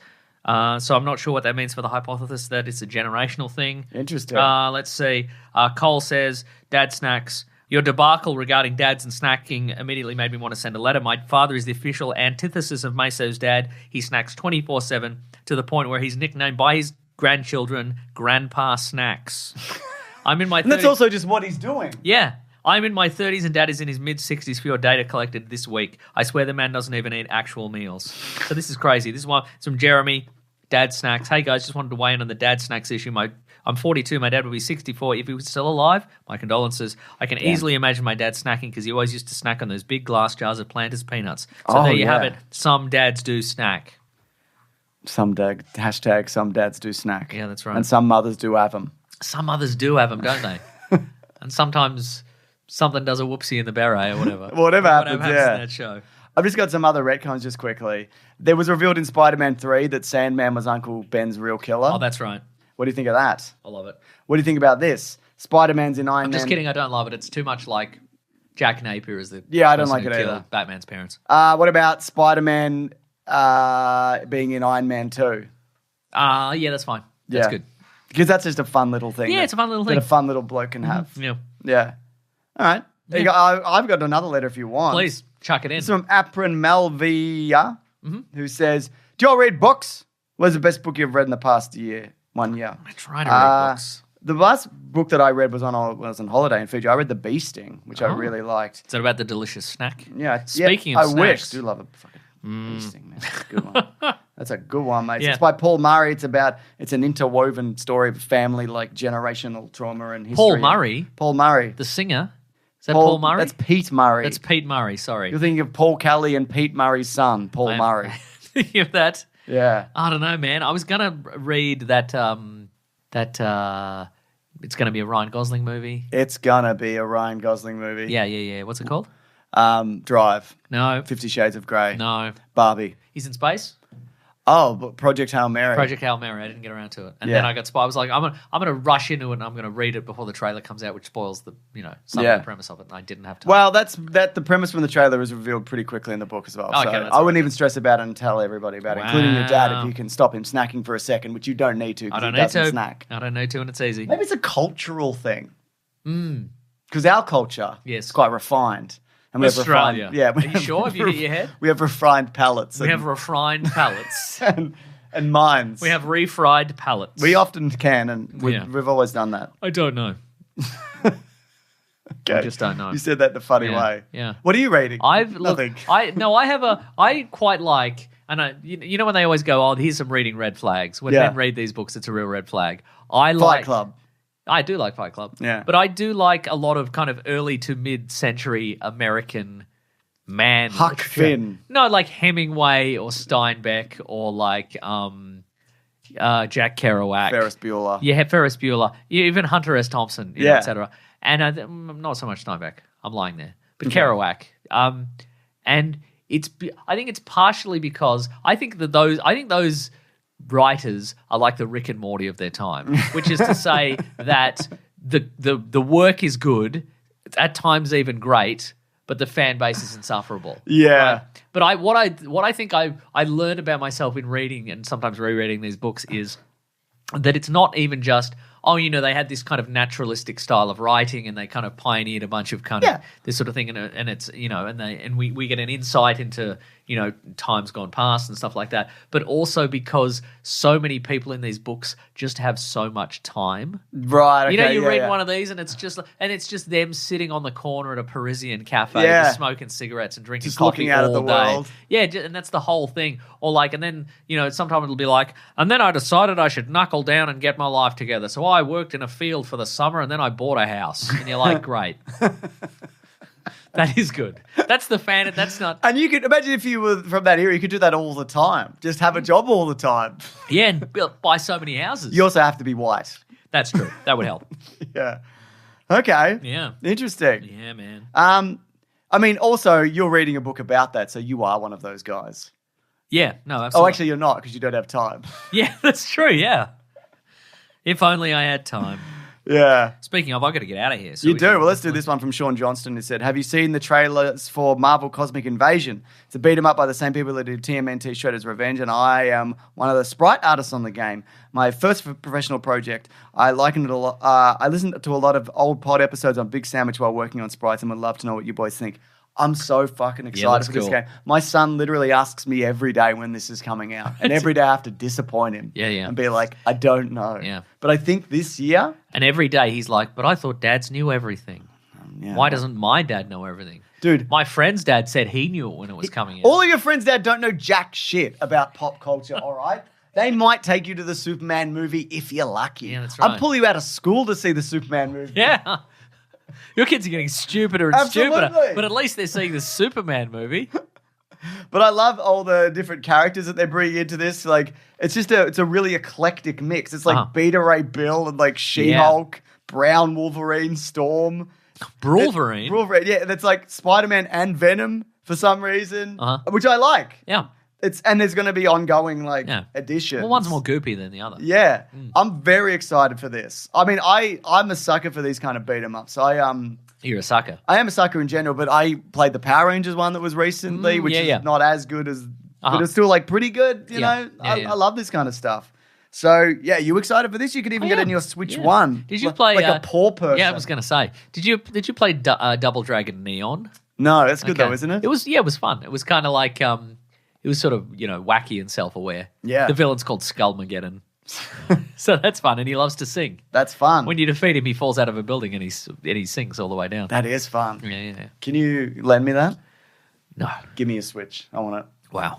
So I'm not sure what that means for the hypothesis that it's a generational thing. Interesting. Let's see. Cole says, dad snacks. Your debacle regarding dads and snacking immediately made me want to send a letter. My father is the official antithesis of Meso's dad. He snacks 24/7 to the point where he's nicknamed by his grandchildren Grandpa Snacks. I'm in my 30s. And that's also just what he's doing. Yeah. I'm in my 30s and dad is in his mid-60s for your data collected this week. I swear the man doesn't even eat actual meals. So this is crazy. This is one. It's from Jeremy, dad snacks. Hey guys, just wanted to weigh in on the dad snacks issue. I'm 42. My dad would be 64 if he was still alive. My condolences. I can easily imagine my dad snacking because he always used to snack on those big glass jars of Planters peanuts. So there you have it. Some dads do snack. Some dads do snack. Yeah, that's right. And some mothers do have them. Some mothers do have them, don't they? And sometimes something does a whoopsie in the beret or whatever. Whatever happens in that show. I've just got some other retcons just quickly. There was revealed in Spider-Man 3 that Sandman was Uncle Ben's real killer. Oh, that's right. What do you think of that? I love it. What do you think about this? Spider-Man's in Iron Man. I'm just kidding. I don't love it. It's too much like Jack Napier as the I don't like it either. Batman's parents. What about Spider-Man being in Iron Man 2? Yeah, that's fine. That's good. Because that's just a fun little thing. Yeah, it's a fun little thing. That a fun little bloke can have. Yeah. Yeah. All right. There you go. I've got another letter if you want. Please, chuck it in. It's from Apron Malvia, who says, do you all read books? What's the best book you've read in the past 1 year? I try to read books. The last book that I read was when I was on holiday in Fiji. I read The Bee Sting, which I really liked. Is that about the delicious snack? Yeah. Speaking of snacks. I wish. I do love a fucking Bee Sting, man. That's a good one. That's a good one, mate. Yeah. It's by Paul Murray. It's an interwoven story of family, like generational trauma and history. Paul Murray? Paul Murray. The singer? Is that Paul Murray? That's Pete Murray. That's Pete Murray, sorry. You're thinking of Paul Kelly and Pete Murray's son, Paul Murray. Thinking of that? Yeah. I don't know, man. I was going to read that it's going to be a Ryan Gosling movie. It's going to be a Ryan Gosling movie. Yeah. What's it called? Drive. No. 50 Shades of Grey. No. Barbie. He's in space? Oh, but Project Hail Mary. Project Hail Mary. I didn't get around to it. And then I got spoiled. I was like, I'm gonna rush into it and I'm gonna read it before the trailer comes out, which spoils the some of the premise of it. And I didn't have time. Well, the premise from the trailer was revealed pretty quickly in the book as well. Okay, so I wouldn't even stress about it and tell everybody about it, including your dad, if you can stop him snacking for a second, which you don't need to. I don't he need to. Snack. I don't need to, and it's easy. Maybe it's a cultural thing. Because our culture is quite refined. And we Australia. Have refined, Are you sure? Have you hit your head? We have refined palates. We have refined palates. and minds. We have refried palates. We often can, and we've always done that. I don't know. Okay. I just don't know. You said that in a funny way. Yeah. What are you reading? Nothing. I quite like, and you know when they always go, oh, here's some reading red flags. When men read these books, it's a real red flag. Fight Club. I do like Fight Club. Yeah. But I do like a lot of kind of early to mid-century American man. Huck Finn. No, like Hemingway or Steinbeck or like Jack Kerouac. Ferris Bueller. Yeah, Ferris Bueller. Even Hunter S. Thompson, et cetera. And not so much Steinbeck. I'm lying there. But Kerouac. And I think it's partially because I think those writers are like the Rick and Morty of their time, which is to say that the work is good, at times even great, but the fan base is insufferable. Yeah. Right? But what I think I learned about myself in reading and sometimes rereading these books is that it's not even just, they had this kind of naturalistic style of writing and they kind of pioneered a bunch of kind of this sort of thing and it's, and we get an insight into, times gone past and stuff like that. But also because so many people in these books just have so much time. Right. Okay, you read one of these and it's just them sitting on the corner at a Parisian cafe just smoking cigarettes and drinking just coffee looking out all at the day. world. Yeah, and that's the whole thing. Or like, and then, sometimes it'll be like, and then I decided I should knuckle down and get my life together. So I worked in a field for the summer and then I bought a house. And you're like, great. That is good. That's the fan. That's not. And you could imagine if you were from that era, you could do that all the time. Just have a job all the time. Yeah, and buy so many houses. You also have to be white. That's true. That would help. Yeah. Okay. Yeah. Interesting. Yeah, man. Also, you're reading a book about that, so you are one of those guys. Yeah. No, absolutely. Oh, actually, you're not because you don't have time. Yeah, that's true. Yeah. If only I had time. Yeah. Speaking of, I've got to get out of here. So you do. Well, let's do this one from Sean Johnston, who said, have you seen the trailers for Marvel Cosmic Invasion? It's a beat 'em up by the same people that did TMNT Shredder's Revenge, and I am one of the sprite artists on the game. My first professional project. I likened it a lot. I listened to a lot of old pod episodes on Big Sandwich while working on sprites and would love to know what you boys think. I'm so fucking excited for this game. My son literally asks me every day when this is coming out. And every day I have to disappoint him. Yeah. And be like, I don't know. Yeah. But I think this year... And every day he's like, but I thought dads knew everything. Why doesn't my dad know everything? Dude. My friend's dad said he knew it when it was coming out. All of your friends' dad don't know jack shit about pop culture, all right? They might take you to the Superman movie if you're lucky. Yeah, that's right. I'll pull you out of school to see the Superman movie. Yeah. Your kids are getting stupider and stupider, but at least they're seeing the Superman movie. But I love all the different characters that they bring into this. Like, it's a really eclectic mix. It's like Beta Ray Bill and like She-Hulk, Brown Wolverine, Storm. Brawlverine? Brawlverine, yeah. That's like Spider-Man and Venom for some reason, which I like. Yeah. And there's going to be ongoing additions. Well, one's more goopy than the other. Yeah. I'm very excited for this. I mean, I'm a sucker for these kind of beat 'em ups. You're a sucker. I am a sucker in general, but I played the Power Rangers one that was recently, which is not as good as, but it's still like pretty good. You know, I love this kind of stuff. So yeah, you excited for this? You could even get it in your Switch One. Did you play like a poor person? Yeah, I was going to say. Did you play Double Dragon Neon? No, that's good though, isn't it? It was fun. It was kind of like it was sort of wacky and self-aware. Yeah. The villain's called Skullmageddon. So that's fun, and he loves to sing. That's fun. When you defeat him, he falls out of a building and he sings all the way down. That is fun. Yeah. Can you lend me that? No. Give me a Switch. I want it. Wow.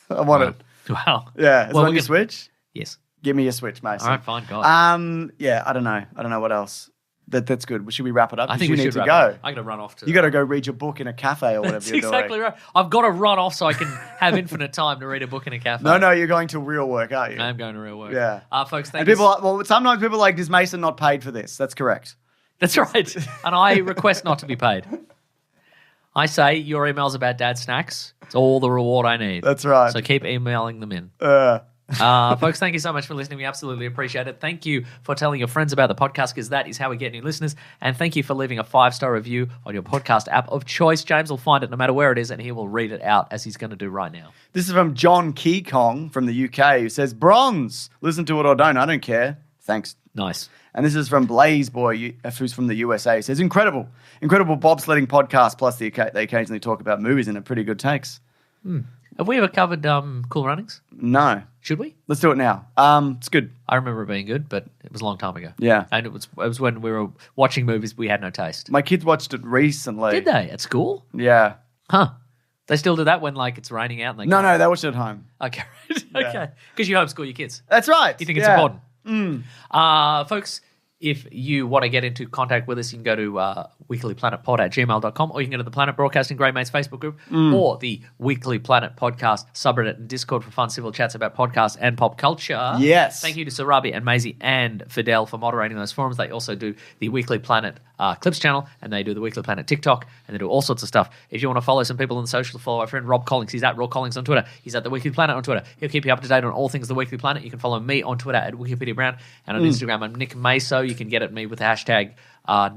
I want it. Wow. Yeah. Is it on your Switch? Yes. Give me a Switch, Mason. All right, fine, God. Yeah, I don't know what else. That's good. Should we wrap it up? I think you we need should to go. I got to run off to. You got to go read your book in a cafe or whatever you're exactly doing. Right. I've got to run off so I can have infinite time to read a book in a cafe. No, you're going to real work, aren't you? I am going to real work. Yeah. Folks, thank you. Sometimes people are like, is Mason not paid for this? That's correct. That's right. And I request not to be paid. I say your emails about dad snacks. It's all the reward I need. That's right. So keep emailing them in. Folks, thank you so much for listening. We absolutely appreciate it. Thank you for telling your friends about the podcast, because that is how we get new listeners. And thank you for leaving a 5-star review on your podcast app of choice. James will find it no matter where it is, and he will read it out as he's going to do right now. This is from John Keekong from the UK, who says, "Bronze. Listen to it or don't. I don't care. Thanks." Nice. And this is from Blaze Boy, who's from the USA. He says, incredible bobsledding podcast, plus they occasionally talk about movies and pretty good takes. Have we ever covered Cool Runnings? No. Should we? Let's do it now. It's good. I remember it being good, but it was a long time ago. Yeah. And it was when we were watching movies we had no taste. My kids watched it recently. Did they? At school? Yeah. Huh. They still do that when it's raining out? And No, they watched it at home. Okay. Okay. Because you homeschool your kids. That's right. You think it's important? Folks, if you want to get into contact with us, you can go to weeklyplanetpod@gmail.com, or you can go to the Planet Broadcasting Grey Mates Facebook group, or the Weekly Planet Podcast subreddit and Discord for fun civil chats about podcasts and pop culture. Yes. Thank you to Sarabi and Maisie and Fidel for moderating those forums. They also do the Weekly Planet Clips channel, and they do the Weekly Planet TikTok, and they do all sorts of stuff. If you want to follow some people on the social, follow our friend Rob Collins. He's at Rob Collins on Twitter. He's at the Weekly Planet on Twitter. He'll keep you up to date on all things the Weekly Planet. You can follow me on Twitter at Wikipedia Brown, and on Instagram I'm Nick Maso. You can get at me with the hashtag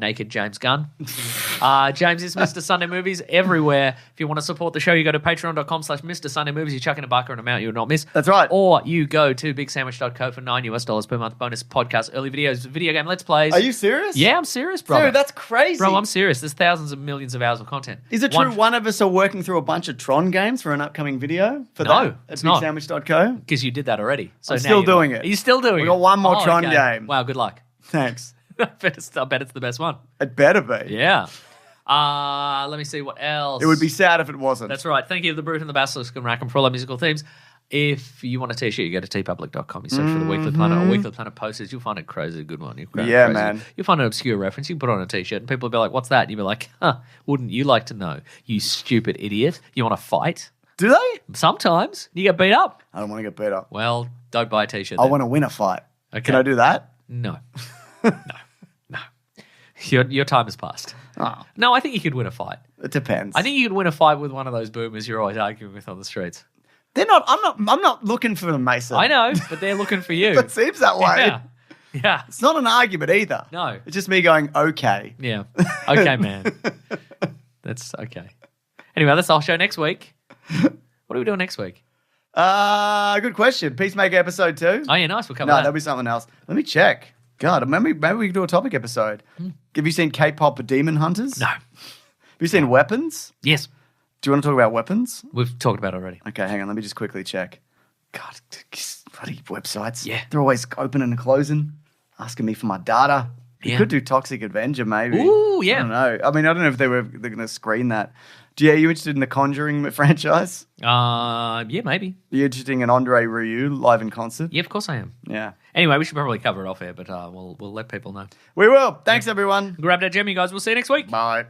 Naked James Gunn. James is Mr. Sunday Movies everywhere. If you want to support the show, you go to patreon.com/Mr. Sunday Movies. You chuck in a buck or an amount you will not miss. That's right. Or you go to bigsandwich.co for $9 per month. Bonus podcast, early videos, video game Let's Plays. Are you serious? Yeah, I'm serious, bro. Dude, that's crazy. Bro, I'm serious. There's thousands of millions of hours of content. Is it true one of us are working through a bunch of Tron games for an upcoming video? No, it's not. Bigsandwich.co? Because you did that already. So I'm still doing it. Are you still doing it? We got one more Tron game. Wow, good luck. Thanks. I bet it's the best one. It better be. Yeah. Let me see what else. It would be sad if it wasn't. That's right. Thank you to the Brute and the Basilisk and Rackham for all our musical themes. If you want a t-shirt, you go to tpublic.com. You search for the Weekly Planet or Weekly Planet posters. You'll find a crazy good one. Man. You'll find an obscure reference. You can put on a t-shirt and people will be like, what's that? And you'll be like, wouldn't you like to know, you stupid idiot? You want to fight? Do they? Sometimes. You get beat up. I don't want to get beat up. Well, don't buy a t-shirt. I want to win a fight. Okay. Can I do that? No. No. Your time has passed. Oh. No, I think you could win a fight. It depends. I think you could win a fight with one of those boomers you're always arguing with on the streets. They're not. I'm not looking for them, Mason. I know, but they're looking for you. It seems that way. Yeah. It's not an argument either. No. It's just me going, okay. Yeah. Okay, man. That's okay. Anyway, that's our show next week. What are we doing next week? Good question. Peacemaker episode 2. Oh yeah, nice. We'll cover that. No, that'll be something else. Let me check. God, maybe we can do a topic episode. Have you seen K-pop Demon Hunters? No. Have you seen Weapons? Yes. Do you want to talk about Weapons? We've talked about it already. Okay, hang on. Let me just quickly check. God, bloody websites. Yeah. They're always opening and closing, asking me for my data. You could do Toxic Avenger, maybe. Ooh, yeah. I don't know. I mean, I don't know if they're going to screen that. Are you interested in the Conjuring franchise? Yeah, maybe. Are you interested in Andre Rieu live in concert? Yeah, of course I am. Yeah. Anyway, we should probably cover it off air, but we'll let people know. We will. Thanks, everyone. Grab that gem, you guys. We'll see you next week. Bye.